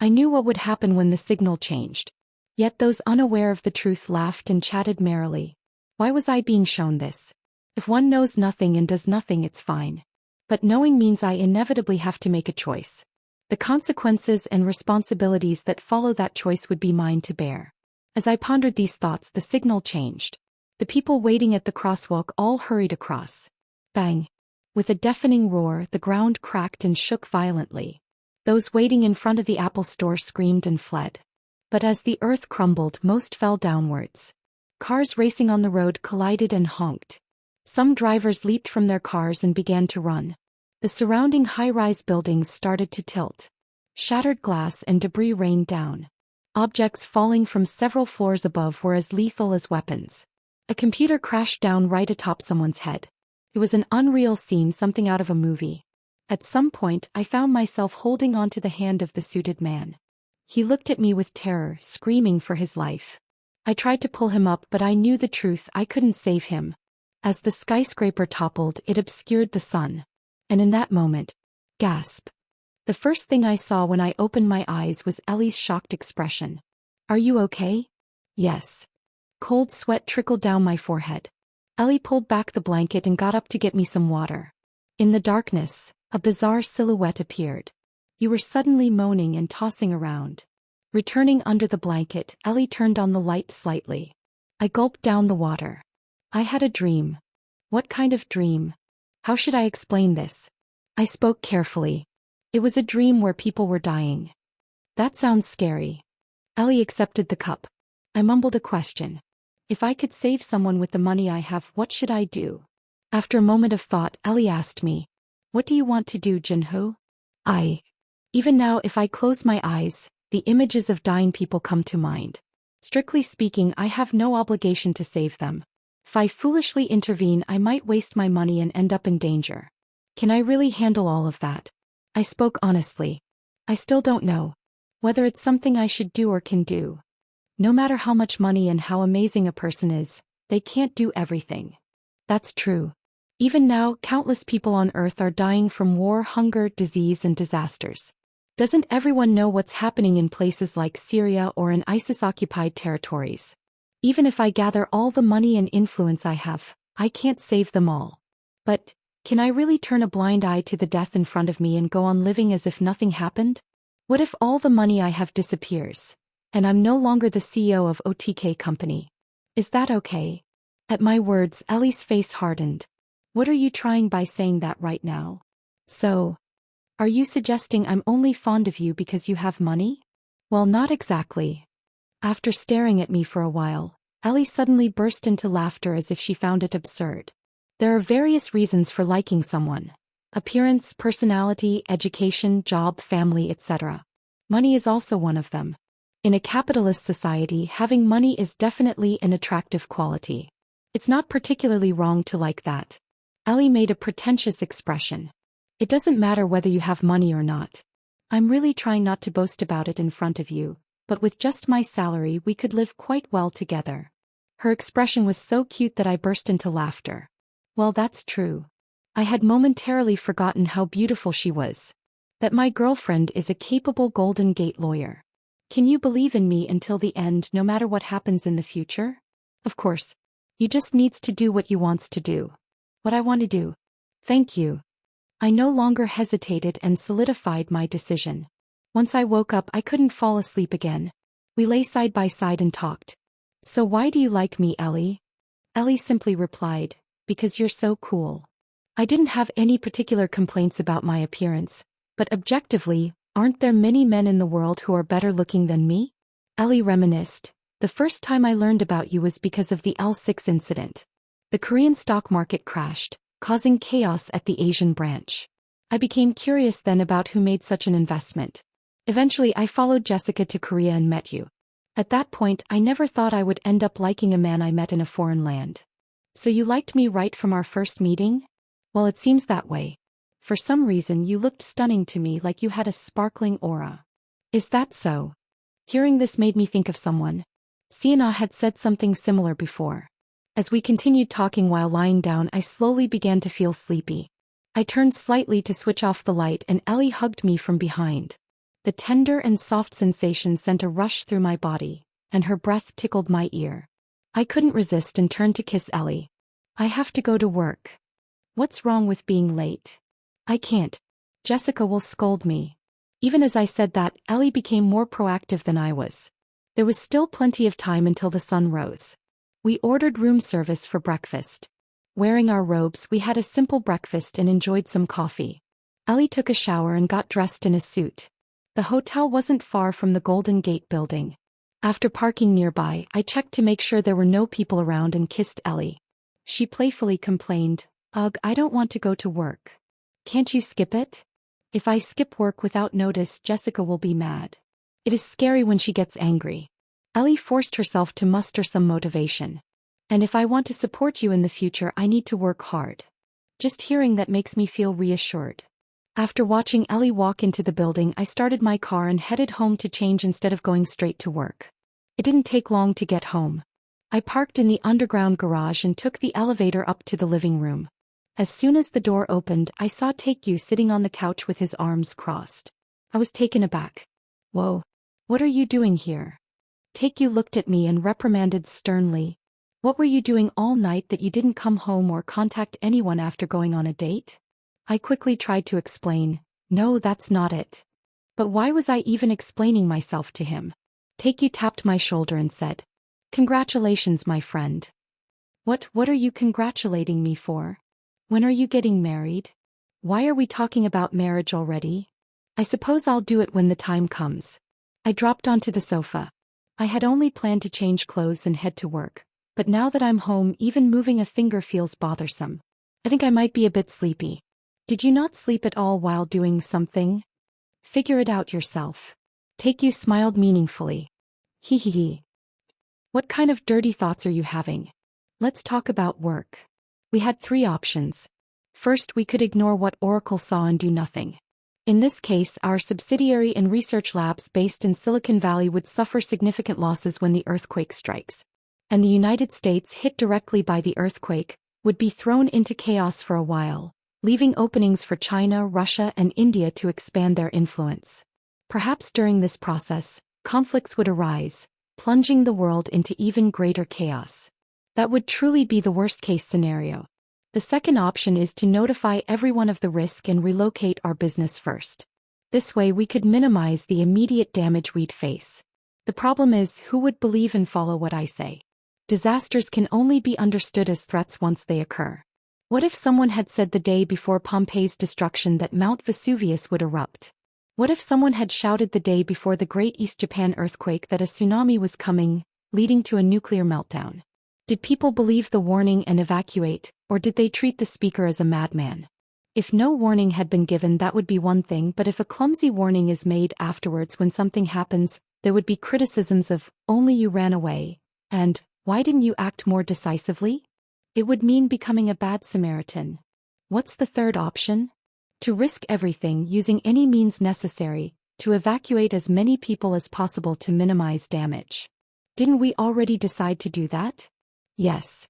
I knew what would happen when the signal changed. Yet those unaware of the truth laughed and chatted merrily. Why was I being shown this? If one knows nothing and does nothing, it's fine. But knowing means I inevitably have to make a choice. The consequences and responsibilities that follow that choice would be mine to bear. As I pondered these thoughts, the signal changed. The people waiting at the crosswalk all hurried across. Bang! With a deafening roar, the ground cracked and shook violently. Those waiting in front of the Apple store screamed and fled. But as the earth crumbled, most fell downwards. Cars racing on the road collided and honked. Some drivers leaped from their cars and began to run. The surrounding high-rise buildings started to tilt. Shattered glass and debris rained down. Objects falling from several floors above were as lethal as weapons. A computer crashed down right atop someone's head. It was an unreal scene, something out of a movie. At some point, I found myself holding onto the hand of the suited man. He looked at me with terror, screaming for his life. I tried to pull him up, but I knew the truth: I couldn't save him. As the skyscraper toppled, it obscured the sun. And in that moment, gasp. The first thing I saw when I opened my eyes was Ellie's shocked expression. "Are you okay?" "Yes." Cold sweat trickled down my forehead. Ellie pulled back the blanket and got up to get me some water. In the darkness, a bizarre silhouette appeared. You were suddenly moaning and tossing around. Returning under the blanket, Ellie turned on the light slightly. I gulped down the water. I had a dream. What kind of dream? How should I explain this? I spoke carefully. It was a dream where people were dying. That sounds scary. Ellie accepted the cup. I mumbled a question. If I could save someone with the money I have, what should I do? After a moment of thought, Ellie asked me, "What do you want to do, Jinho?" Even now, if I close my eyes, the images of dying people come to mind. Strictly speaking, I have no obligation to save them. If I foolishly intervene, I might waste my money and end up in danger. Can I really handle all of that? I spoke honestly. I still don't know whether it's something I should do or can do. No matter how much money and how amazing a person is, they can't do everything. That's true. Even now, countless people on Earth are dying from war, hunger, disease, and disasters. Doesn't everyone know what's happening in places like Syria or in ISIS-occupied territories? Even if I gather all the money and influence I have, I can't save them all. But, can I really turn a blind eye to the death in front of me and go on living as if nothing happened? What if all the money I have disappears, and I'm no longer the CEO of OTK company? Is that okay? At my words, Ellie's face hardened. What are you trying by saying that right now? So, are you suggesting I'm only fond of you because you have money? Well, not exactly. After staring at me for a while, Ellie suddenly burst into laughter as if she found it absurd. There are various reasons for liking someone. Appearance, personality, education, job, family, etc. Money is also one of them. In a capitalist society, having money is definitely an attractive quality. It's not particularly wrong to like that. Ellie made a pretentious expression. It doesn't matter whether you have money or not. I'm really trying not to boast about it in front of you, but with just my salary we could live quite well together. Her expression was so cute that I burst into laughter. Well, that's true. I had momentarily forgotten how beautiful she was. That my girlfriend is a capable Golden Gate lawyer. Can you believe in me until the end no matter what happens in the future? Of course. You just needs to do what you wants to do. What I want to do. Thank you. I no longer hesitated and solidified my decision. Once I woke up I couldn't fall asleep again. We lay side by side and talked. So why do you like me, Ellie? Ellie simply replied, because you're so cool. I didn't have any particular complaints about my appearance, but objectively, aren't there many men in the world who are better looking than me? Ellie reminisced. The first time I learned about you was because of the L6 incident. The Korean stock market crashed, causing chaos at the Asian branch. I became curious then about who made such an investment. Eventually I followed Jessica to Korea and met you. At that point I never thought I would end up liking a man I met in a foreign land. So you liked me right from our first meeting? Well, it seems that way. For some reason you looked stunning to me, like you had a sparkling aura. Is that so? Hearing this made me think of someone. Sienna had said something similar before. As we continued talking while lying down I slowly began to feel sleepy. I turned slightly to switch off the light and Ellie hugged me from behind. The tender and soft sensation sent a rush through my body, and her breath tickled my ear. I couldn't resist and turned to kiss Ellie. I have to go to work. What's wrong with being late? I can't. Jessica will scold me. Even as I said that, Ellie became more proactive than I was. There was still plenty of time until the sun rose. We ordered room service for breakfast. Wearing our robes, we had a simple breakfast and enjoyed some coffee. Ellie took a shower and got dressed in a suit. The hotel wasn't far from the Golden Gate building. After parking nearby, I checked to make sure there were no people around and kissed Ellie. She playfully complained, "Ugh, I don't want to go to work." Can't you skip it? If I skip work without notice, Jessica will be mad. It is scary when she gets angry. Ellie forced herself to muster some motivation. And if I want to support you in the future, I need to work hard. Just hearing that makes me feel reassured. After watching Ellie walk into the building, I started my car and headed home to change instead of going straight to work. It didn't take long to get home. I parked in the underground garage and took the elevator up to the living room. As soon as the door opened, I saw Taekyu sitting on the couch with his arms crossed. I was taken aback. Whoa, what are you doing here? Taekyu looked at me and reprimanded sternly. What were you doing all night that you didn't come home or contact anyone after going on a date? I quickly tried to explain. No, that's not it. But why was I even explaining myself to him? Taekyu tapped my shoulder and said, "Congratulations, my friend." What are you congratulating me for? When are you getting married? Why are we talking about marriage already? I suppose I'll do it when the time comes. I dropped onto the sofa. I had only planned to change clothes and head to work, but now that I'm home, even moving a finger feels bothersome. I think I might be a bit sleepy. Did you not sleep at all while doing something? Figure it out yourself. Taekyu smiled meaningfully. Hee hee hee. What kind of dirty thoughts are you having? Let's talk about work. We had 3 options. First, we could ignore what Oracle saw and do nothing. In this case, our subsidiary and research labs based in Silicon Valley would suffer significant losses when the earthquake strikes. And the United States, hit directly by the earthquake, would be thrown into chaos for a while, leaving openings for China, Russia, and India to expand their influence. Perhaps during this process, conflicts would arise, plunging the world into even greater chaos. That would truly be the worst-case scenario. The second option is to notify everyone of the risk and relocate our business first. This way we could minimize the immediate damage we'd face. The problem is, who would believe and follow what I say? Disasters can only be understood as threats once they occur. What if someone had said the day before Pompeii's destruction that Mount Vesuvius would erupt? What if someone had shouted the day before the Great East Japan earthquake that a tsunami was coming, leading to a nuclear meltdown? Did people believe the warning and evacuate, or did they treat the speaker as a madman? If no warning had been given, that would be one thing, but if a clumsy warning is made afterwards when something happens, there would be criticisms of, only you ran away, and, why didn't you act more decisively? It would mean becoming a bad Samaritan. What's the third option? To risk everything using any means necessary, to evacuate as many people as possible to minimize damage. Didn't we already decide to do that? Yes.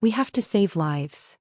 We have to save lives.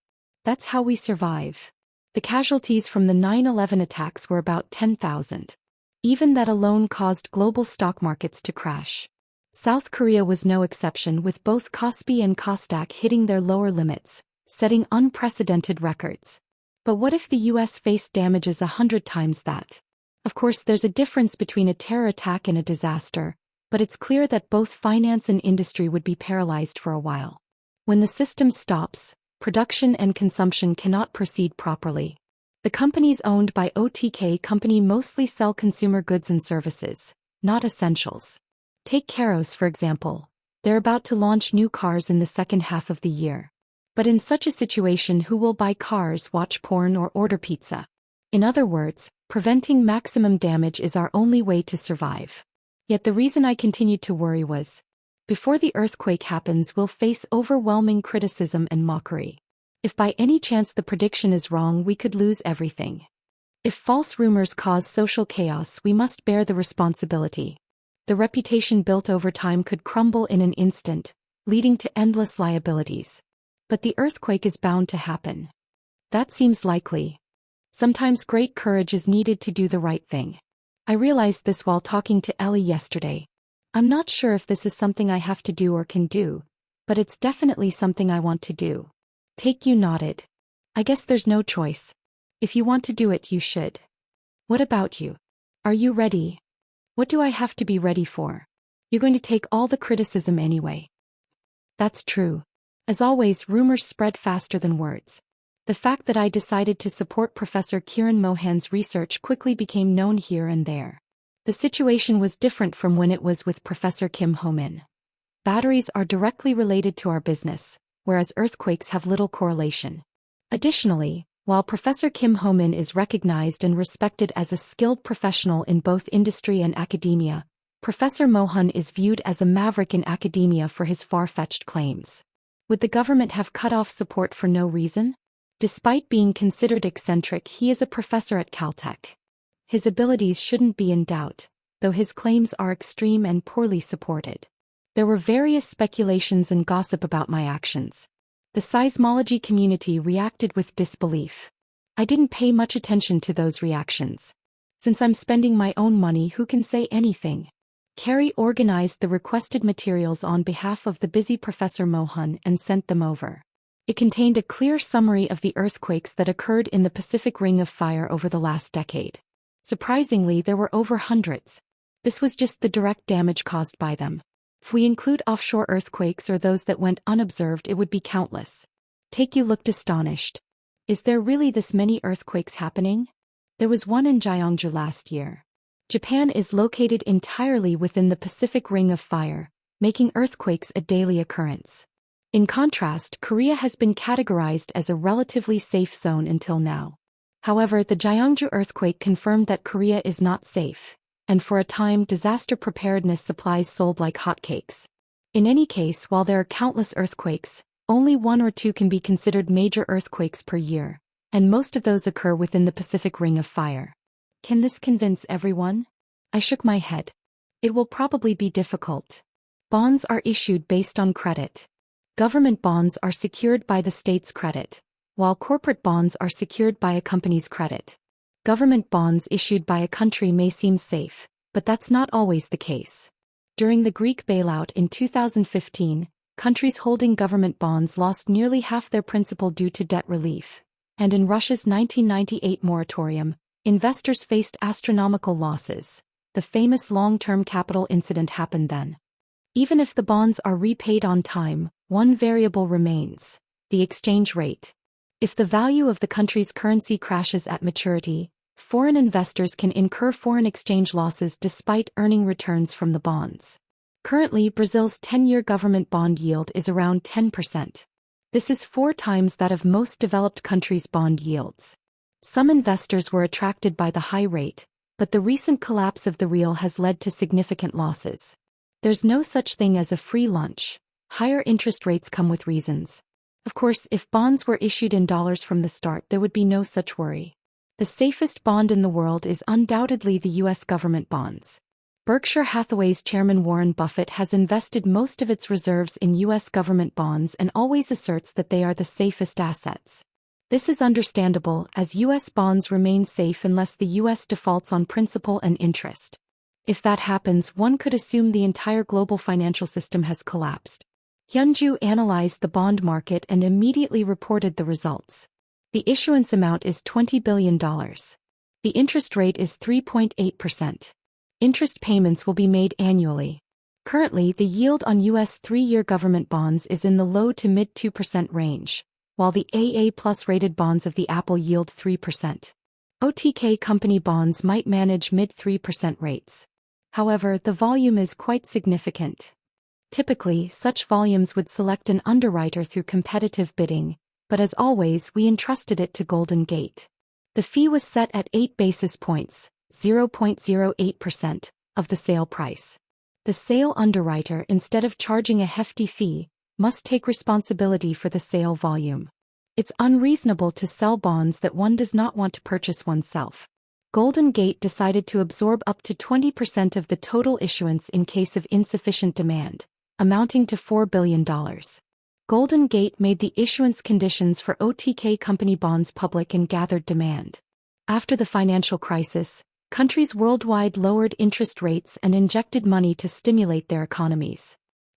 That's how we survive. The casualties from the 9/11 attacks were about 10,000. Even that alone caused global stock markets to crash. South Korea was no exception, with both Kospi and Kosdaq hitting their lower limits, setting unprecedented records. But what if the US faced damages 100 times that? Of course, there's a difference between a terror attack and a disaster, but it's clear that both finance and industry would be paralyzed for a while. When the system stops, production and consumption cannot proceed properly. The companies owned by OTK company mostly sell consumer goods and services, not essentials. Take Caros for example. They're about to launch new cars in the second half of the year. But in such a situation, who will buy cars, watch porn, or order pizza? In other words, preventing maximum damage is our only way to survive. Yet the reason I continued to worry was, before the earthquake happens, we'll face overwhelming criticism and mockery. If by any chance the prediction is wrong, we could lose everything. If false rumors cause social chaos, we must bear the responsibility. The reputation built over time could crumble in an instant, leading to endless liabilities. But the earthquake is bound to happen. That seems likely. Sometimes great courage is needed to do the right thing. I realized this while talking to Ellie yesterday. I'm not sure if this is something I have to do or can do, but it's definitely something I want to do. You nodded. I guess there's no choice. If you want to do it, you should. What about you? Are you ready? What do I have to be ready for? You're going to take all the criticism anyway. That's true. As always, rumors spread faster than words. The fact that I decided to support Professor Kiran Mohan's research quickly became known here and there. The situation was different from when it was with Professor Kim Ho-min. Batteries are directly related to our business, whereas earthquakes have little correlation. Additionally, while Professor Kim Ho-min is recognized and respected as a skilled professional in both industry and academia, Professor Mohan is viewed as a maverick in academia for his far-fetched claims. Would the government have cut off support for no reason? Despite being considered eccentric, he is a professor at Caltech. His abilities shouldn't be in doubt, though his claims are extreme and poorly supported. There were various speculations and gossip about my actions. The seismology community reacted with disbelief. I didn't pay much attention to those reactions. Since I'm spending my own money, who can say anything? Carrie organized the requested materials on behalf of the busy Professor Mohan and sent them over. It contained a clear summary of the earthquakes that occurred in the Pacific Ring of Fire over the last decade. Surprisingly, there were over hundreds. This was just the direct damage caused by them. If we include offshore earthquakes or those that went unobserved, it would be countless. You looked astonished. Is there really this many earthquakes happening? There was one in Gyeongju last year. Japan is located entirely within the Pacific Ring of Fire, making earthquakes a daily occurrence. In contrast, Korea has been categorized as a relatively safe zone until now. However, the Gyeongju earthquake confirmed that Korea is not safe, and for a time disaster preparedness supplies sold like hotcakes. In any case, while there are countless earthquakes, only one or two can be considered major earthquakes per year, and most of those occur within the Pacific Ring of Fire. Can this convince everyone? I shook my head. It will probably be difficult. Bonds are issued based on credit. Government bonds are secured by the state's credit, while corporate bonds are secured by a company's credit. Government bonds issued by a country may seem safe, but that's not always the case. During the Greek bailout in 2015, countries holding government bonds lost nearly half their principal due to debt relief. And in Russia's 1998 moratorium, investors faced astronomical losses. The famous long-term capital incident happened then. Even if the bonds are repaid on time, one variable remains: the exchange rate. If the value of the country's currency crashes at maturity, foreign investors can incur foreign exchange losses despite earning returns from the bonds. Currently, Brazil's 10-year government bond yield is around 10%. This is 4 times that of most developed countries' bond yields. Some investors were attracted by the high rate, but the recent collapse of the real has led to significant losses. There's no such thing as a free lunch. Higher interest rates come with reasons. Of course, if bonds were issued in dollars from the start, there would be no such worry. The safest bond in the world is undoubtedly the U.S. government bonds. Berkshire Hathaway's chairman Warren Buffett has invested most of its reserves in U.S. government bonds and always asserts that they are the safest assets. This is understandable, as U.S. bonds remain safe unless the U.S. defaults on principal and interest. If that happens, one could assume the entire global financial system has collapsed. Hyunju analyzed the bond market and immediately reported the results. The issuance amount is $20 billion. The interest rate is 3.8%. Interest payments will be made annually. Currently, the yield on U.S. 3-year government bonds is in the low to mid 2% range, while the AA+ rated bonds of the Apple yield 3%. OTK company bonds might manage mid 3% rates. However, the volume is quite significant. Typically, such volumes would select an underwriter through competitive bidding, but as always, we entrusted it to Golden Gate. The fee was set at 8 basis points, 0.08%, of the sale price. The sale underwriter, instead of charging a hefty fee, must take responsibility for the sale volume. It's unreasonable to sell bonds that one does not want to purchase oneself. Golden Gate decided to absorb up to 20% of the total issuance in case of insufficient demand, amounting to $4 billion. Golden Gate made the issuance conditions for OTK company bonds public and gathered demand. After the financial crisis, countries worldwide lowered interest rates and injected money to stimulate their economies.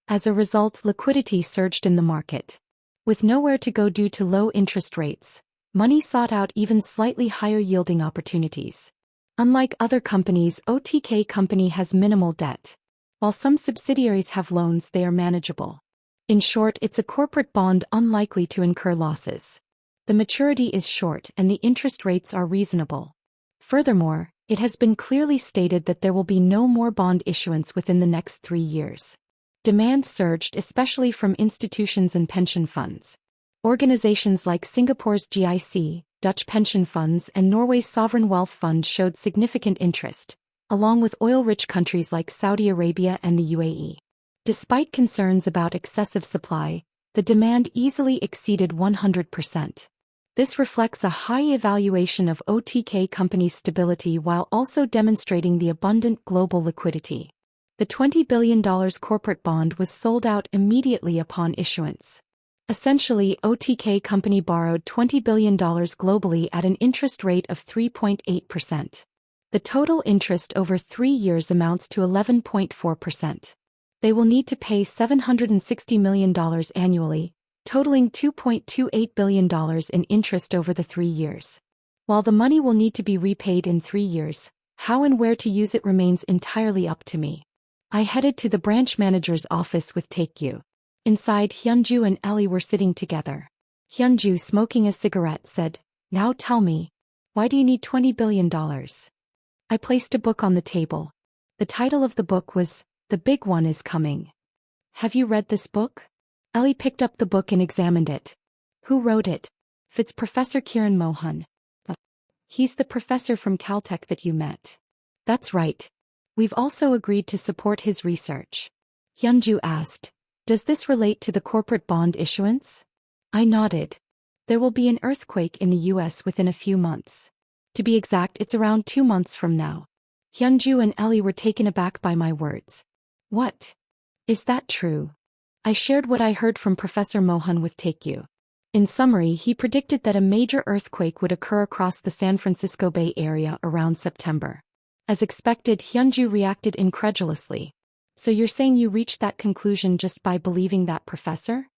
As a result, liquidity surged in the market. With nowhere to go due to low interest rates, money sought out even slightly higher yielding opportunities. Unlike other companies, OTK company has minimal debt. While some subsidiaries have loans, they are manageable. In short, it's a corporate bond unlikely to incur losses. The maturity is short and the interest rates are reasonable. Furthermore, it has been clearly stated that there will be no more bond issuance within the next 3 years. Demand surged especially from institutions and pension funds. Organizations like Singapore's GIC, Dutch pension funds, and Norway's sovereign wealth fund showed significant interest, along with oil-rich countries like Saudi Arabia and the UAE. Despite concerns about excessive supply, the demand easily exceeded 100%. This reflects a high evaluation of OTK companies' stability while also demonstrating the abundant global liquidity. The $20 billion corporate bond was sold out immediately upon issuance. Essentially, OTK company borrowed $20 billion globally at an interest rate of 3.8%. The total interest over 3 years amounts to 11.4%. They will need to pay $760 million annually, totaling $2.28 billion in interest over the 3 years. While the money will need to be repaid in 3 years, how and where to use it remains entirely up to me. I headed to the branch manager's office with Taekyu. Inside, Hyunju and Ellie were sitting together. Hyunju, smoking a cigarette, said, "Now tell me, why do you need $20 billion? I placed a book on the table. The title of the book was, "The Big One is Coming." Have you read this book? Ellie picked up the book and examined it. Who wrote it? It's Professor Kiran Mohan. He's the professor from Caltech that you met. That's right. We've also agreed to support his research. Hyunju asked, "Does this relate to the corporate bond issuance?" I nodded. There will be an earthquake in the US within a few months. To be exact, it's around 2 months from now. Hyunju and Ellie were taken aback by my words. What? Is that true? I shared what I heard from Professor Mohan with Taekyu. In summary, he predicted that a major earthquake would occur across the San Francisco Bay Area around September. As expected, Hyunju reacted incredulously. So you're saying you reached that conclusion just by believing that professor?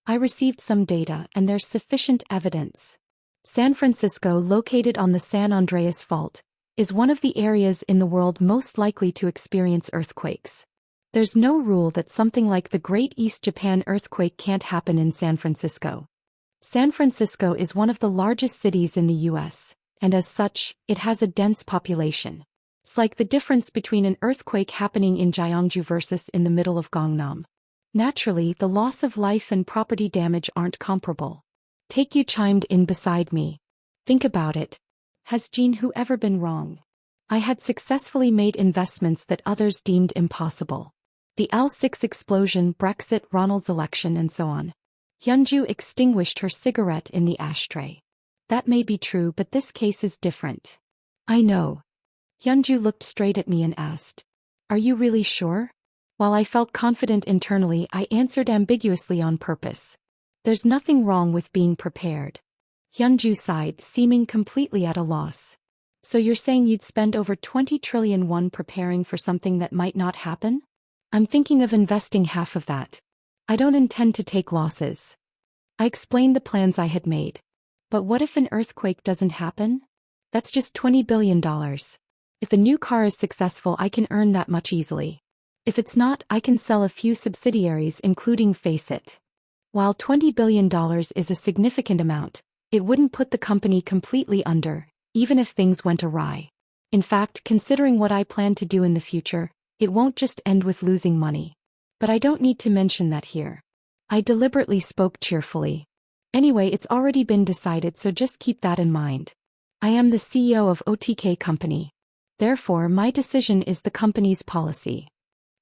I received some data and there's sufficient evidence. San Francisco, located on the San Andreas Fault, is one of the areas in the world most likely to experience earthquakes. There's no rule that something like the Great East Japan earthquake can't happen in San Francisco. San Francisco is one of the largest cities in the US, and as such, it has a dense population. It's like the difference between an earthquake happening in Gyeongju versus in the middle of Gangnam. Naturally, the loss of life and property damage aren't comparable. Taekyu chimed in beside me. Think about it. Has Jinhu ever been wrong? I had successfully made investments that others deemed impossible. The L6 explosion, Brexit, Ronald's election, and so on. Hyunju extinguished her cigarette in the ashtray. That may be true, but this case is different. I know. Hyunju looked straight at me and asked, "Are you really sure?" While I felt confident internally, I answered ambiguously on purpose. There's nothing wrong with being prepared. Hyunju sighed, seeming completely at a loss. So you're saying you'd spend over 20 trillion won preparing for something that might not happen? I'm thinking of investing half of that. I don't intend to take losses. I explained the plans I had made. But what if an earthquake doesn't happen? That's just $20 billion. If the new car is successful, I can earn that much easily. If it's not, I can sell a few subsidiaries, including Faceit. While $20 billion is a significant amount, it wouldn't put the company completely under, even if things went awry. In fact, considering what I plan to do in the future, it won't just end with losing money. But I don't need to mention that here. I deliberately spoke cheerfully. Anyway, it's already been decided, so just keep that in mind. I am the CEO of OTK Company. Therefore, my decision is the company's policy.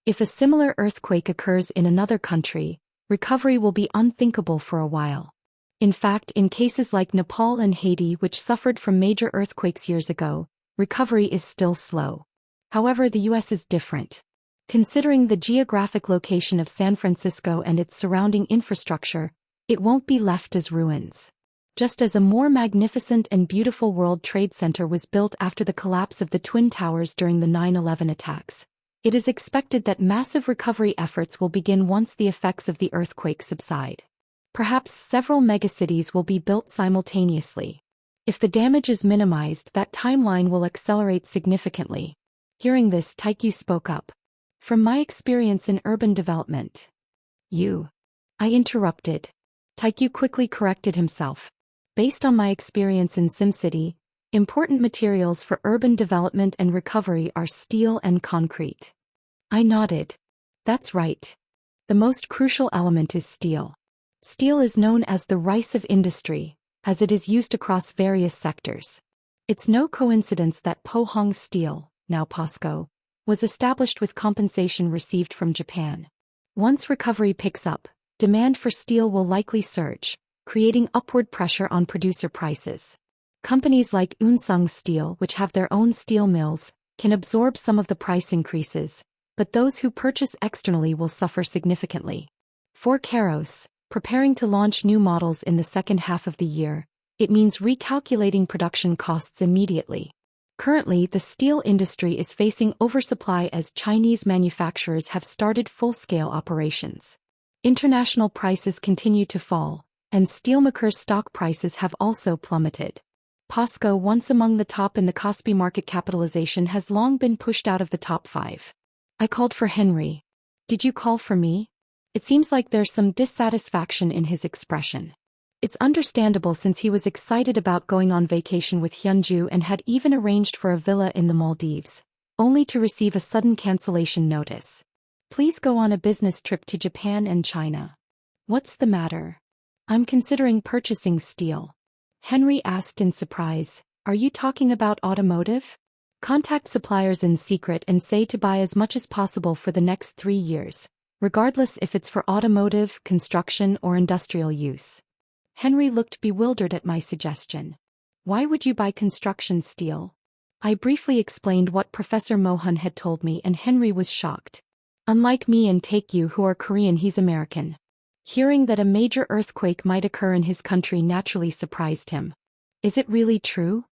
If a similar earthquake occurs in another country, recovery will be unthinkable for a while. In fact, in cases like Nepal and Haiti, which suffered from major earthquakes years ago, recovery is still slow. However, the US is different. Considering the geographic location of San Francisco and its surrounding infrastructure, it won't be left as ruins. Just as a more magnificent and beautiful World Trade Center was built after the collapse of the Twin Towers during the 9/11 attacks, it is expected that massive recovery efforts will begin once the effects of the earthquake subside. Perhaps several megacities will be built simultaneously. If the damage is minimized, that timeline will accelerate significantly. Hearing this, Taekyu spoke up. From my experience in urban development. I interrupted. Taekyu quickly corrected himself. Based on my experience in SimCity, important materials for urban development and recovery are steel and concrete. I nodded. That's right. The most crucial element is steel. Steel is known as the rice of industry, as it is used across various sectors. It's no coincidence that Pohang Steel, now POSCO, was established with compensation received from Japan. Once recovery picks up, demand for steel will likely surge, creating upward pressure on producer prices. Companies like Unsung Steel, which have their own steel mills, can absorb some of the price increases, but those who purchase externally will suffer significantly. For Keros, preparing to launch new models in the second half of the year, it means recalculating production costs immediately. Currently, the steel industry is facing oversupply as Chinese manufacturers have started full-scale operations. International prices continue to fall, and steelmakers' stock prices have also plummeted. POSCO, once among the top in the Kospi market capitalization, has long been pushed out of the top 5. I called for Henry. Did you call for me? It seems like there's some dissatisfaction in his expression. It's understandable since he was excited about going on vacation with Hyunju and had even arranged for a villa in the Maldives, only to receive a sudden cancellation notice. Please go on a business trip to Japan and China. What's the matter? I'm considering purchasing steel. Henry asked in surprise, are you talking about automotive? Contact suppliers in secret and say to buy as much as possible for the next 3 years, regardless if it's for automotive, construction, or industrial use. Henry looked bewildered at my suggestion. Why would you buy construction steel? I briefly explained what Professor Mohan had told me and Henry was shocked. Unlike me and Taekyu, who are Korean, he's American. Hearing that a major earthquake might occur in his country naturally surprised him. Is it really true?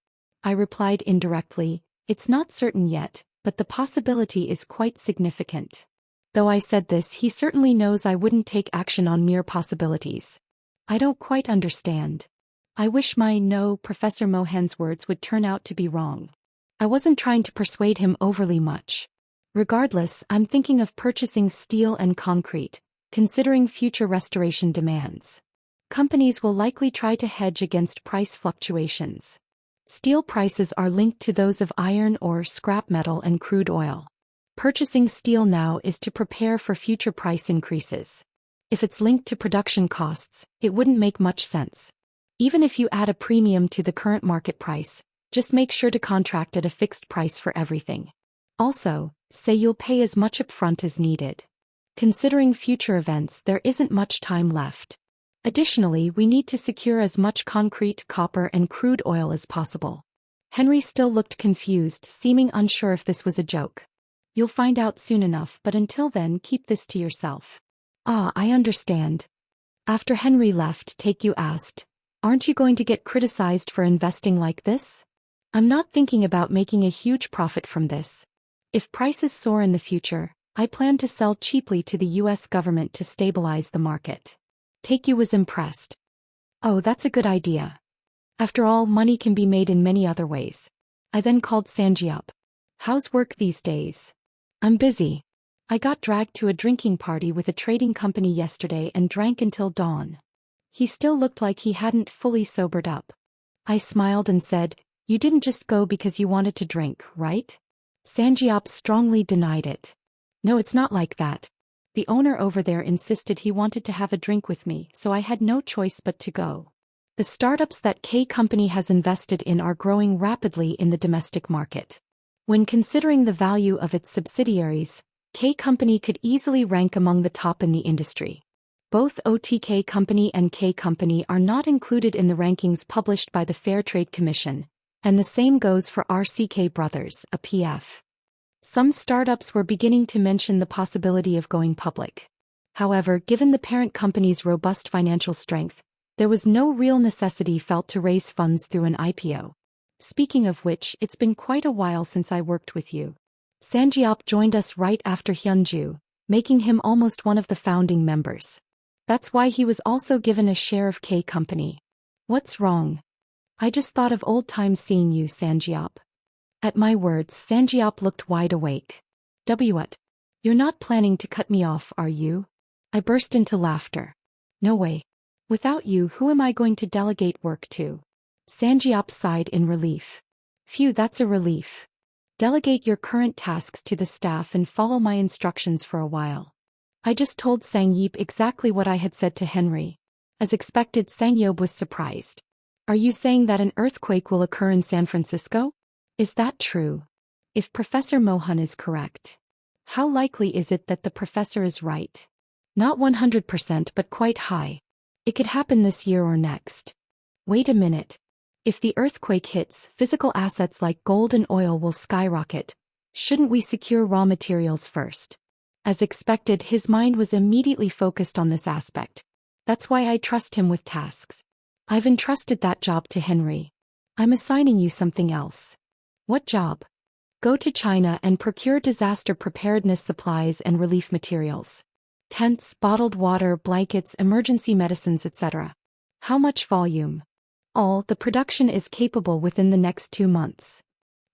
I replied indirectly, it's not certain yet, but the possibility is quite significant. Though I said this, he certainly knows I wouldn't take action on mere possibilities. I don't quite understand. I wish my no, Professor Mohan's words would turn out to be wrong. I wasn't trying to persuade him overly much. Regardless, I'm thinking of purchasing steel and concrete, considering future restoration demands. Companies will likely try to hedge against price fluctuations. Steel prices are linked to those of iron ore, scrap metal, and crude oil. Purchasing steel now is to prepare for future price increases. If it's linked to production costs, it wouldn't make much sense. Even if you add a premium to the current market price, just make sure to contract at a fixed price for everything. Also, say you'll pay as much upfront as needed. Considering future events, there isn't much time left. Additionally, we need to secure as much concrete, copper, and crude oil as possible. Henry still looked confused, seeming unsure if this was a joke. You'll find out soon enough, but until then, keep this to yourself. Ah, I understand. After Henry left, Taekyu asked, aren't you going to get criticized for investing like this? I'm not thinking about making a huge profit from this. If prices soar in the future, I plan to sell cheaply to the US government to stabilize the market. Taekyu was impressed. Oh, that's a good idea. After all, money can be made in many other ways. I then called Sanji up. How's work these days? I'm busy. I got dragged to a drinking party with a trading company yesterday and drank until dawn. He still looked like he hadn't fully sobered up. I smiled and said, you didn't just go because you wanted to drink, right? Sanjiop strongly denied it. No, it's not like that. The owner over there insisted he wanted to have a drink with me, so I had no choice but to go. The startups that K Company has invested in are growing rapidly in the domestic market. When considering the value of its subsidiaries, K Company could easily rank among the top in the industry. Both OTK Company and K Company are not included in the rankings published by the Fair Trade Commission, and the same goes for RCK Brothers, a PF. Some startups were beginning to mention the possibility of going public. However, given the parent company's robust financial strength, there was no real necessity felt to raise funds through an IPO. Speaking of which, it's been quite a while since I worked with you. Sanjiop joined us right after Hyunju, making him almost one of the founding members. That's why he was also given a share of K Company. What's wrong? I just thought of old times seeing you, Sanjiop. At my words, Sanjiop looked wide awake. What? You're not planning to cut me off, are you? I burst into laughter. No way. Without you, who am I going to delegate work to? Sanjiop sighed in relief. Phew, that's a relief. Delegate your current tasks to the staff and follow my instructions for a while. I just told Sangyip exactly what I had said to Henry. As expected, Sangyob was surprised. Are you saying that an earthquake will occur in San Francisco? Is that true? If Professor Mohan is correct, how likely is it that the professor is right? Not 100%, but quite high. It could happen this year or next. Wait a minute. If the earthquake hits, physical assets like gold and oil will skyrocket. Shouldn't we secure raw materials first? As expected, his mind was immediately focused on this aspect. That's why I trust him with tasks. I've entrusted that job to Henry. I'm assigning you something else. What job? Go to China and procure disaster preparedness supplies and relief materials. Tents, bottled water, blankets, emergency medicines, etc. How much volume? All. The production is capable within the next 2 months.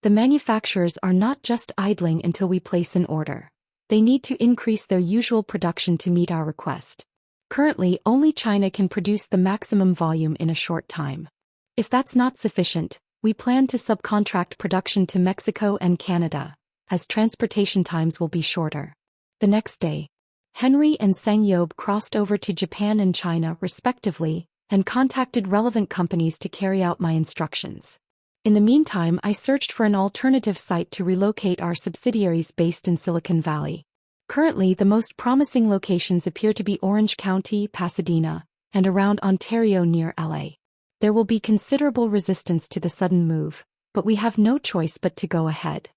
The manufacturers are not just idling until we place an order. They need to increase their usual production to meet our request. Currently, only China can produce the maximum volume in a short time. If that's not sufficient, we plan to subcontract production to Mexico and Canada, as transportation times will be shorter. The next day, Henry and Sangyob crossed over to Japan and China respectively, and contacted relevant companies to carry out my instructions. In the meantime, I searched for an alternative site to relocate our subsidiaries based in Silicon Valley. Currently, the most promising locations appear to be Orange County, Pasadena, and around Ontario near LA. There will be considerable resistance to the sudden move, but we have no choice but to go ahead.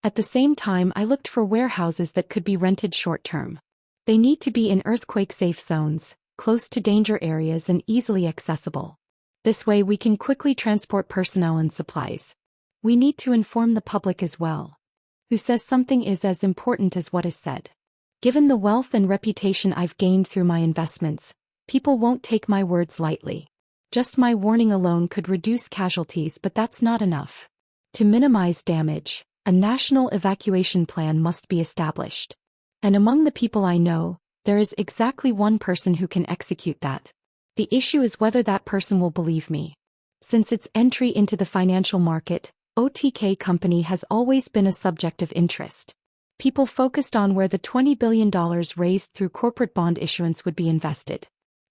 At the same time, I looked for warehouses that could be rented short-term. They need to be in earthquake-safe zones, close to danger areas and easily accessible. This way we can quickly transport personnel and supplies. We need to inform the public as well. Who says something is as important as what is said? Given the wealth and reputation I've gained through my investments, people won't take my words lightly. Just my warning alone could reduce casualties, but that's not enough. To minimize damage, a national evacuation plan must be established. And among the people I know, there is exactly one person who can execute that. The issue is whether that person will believe me. Since its entry into the financial market, OTK Company has always been a subject of interest. People focused on where the $20 billion raised through corporate bond issuance would be invested.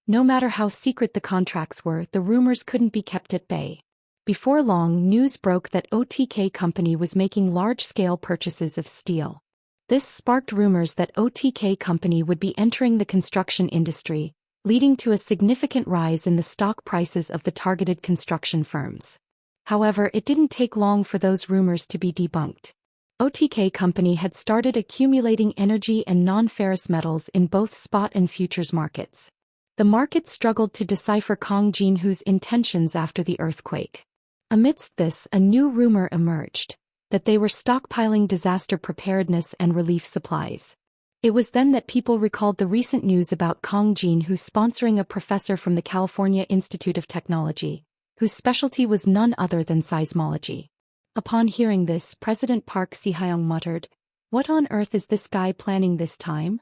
No matter how secret the contracts were, the rumors couldn't be kept at bay. Before long, news broke that OTK Company was making large-scale purchases of steel. This sparked rumors that OTK Company would be entering the construction industry, leading to a significant rise in the stock prices of the targeted construction firms. However, it didn't take long for those rumors to be debunked. OTK Company had started accumulating energy and non-ferrous metals in both spot and futures markets. The market struggled to decipher Kang Jin-hoo's intentions after the earthquake. Amidst this, a new rumor emerged, that they were stockpiling disaster preparedness and relief supplies. It was then that people recalled the recent news about Kang Jin-hoo sponsoring a professor from the California Institute of Technology, whose specialty was none other than seismology. Upon hearing this, President Park Si-hyung muttered, "What on earth is this guy planning this time?"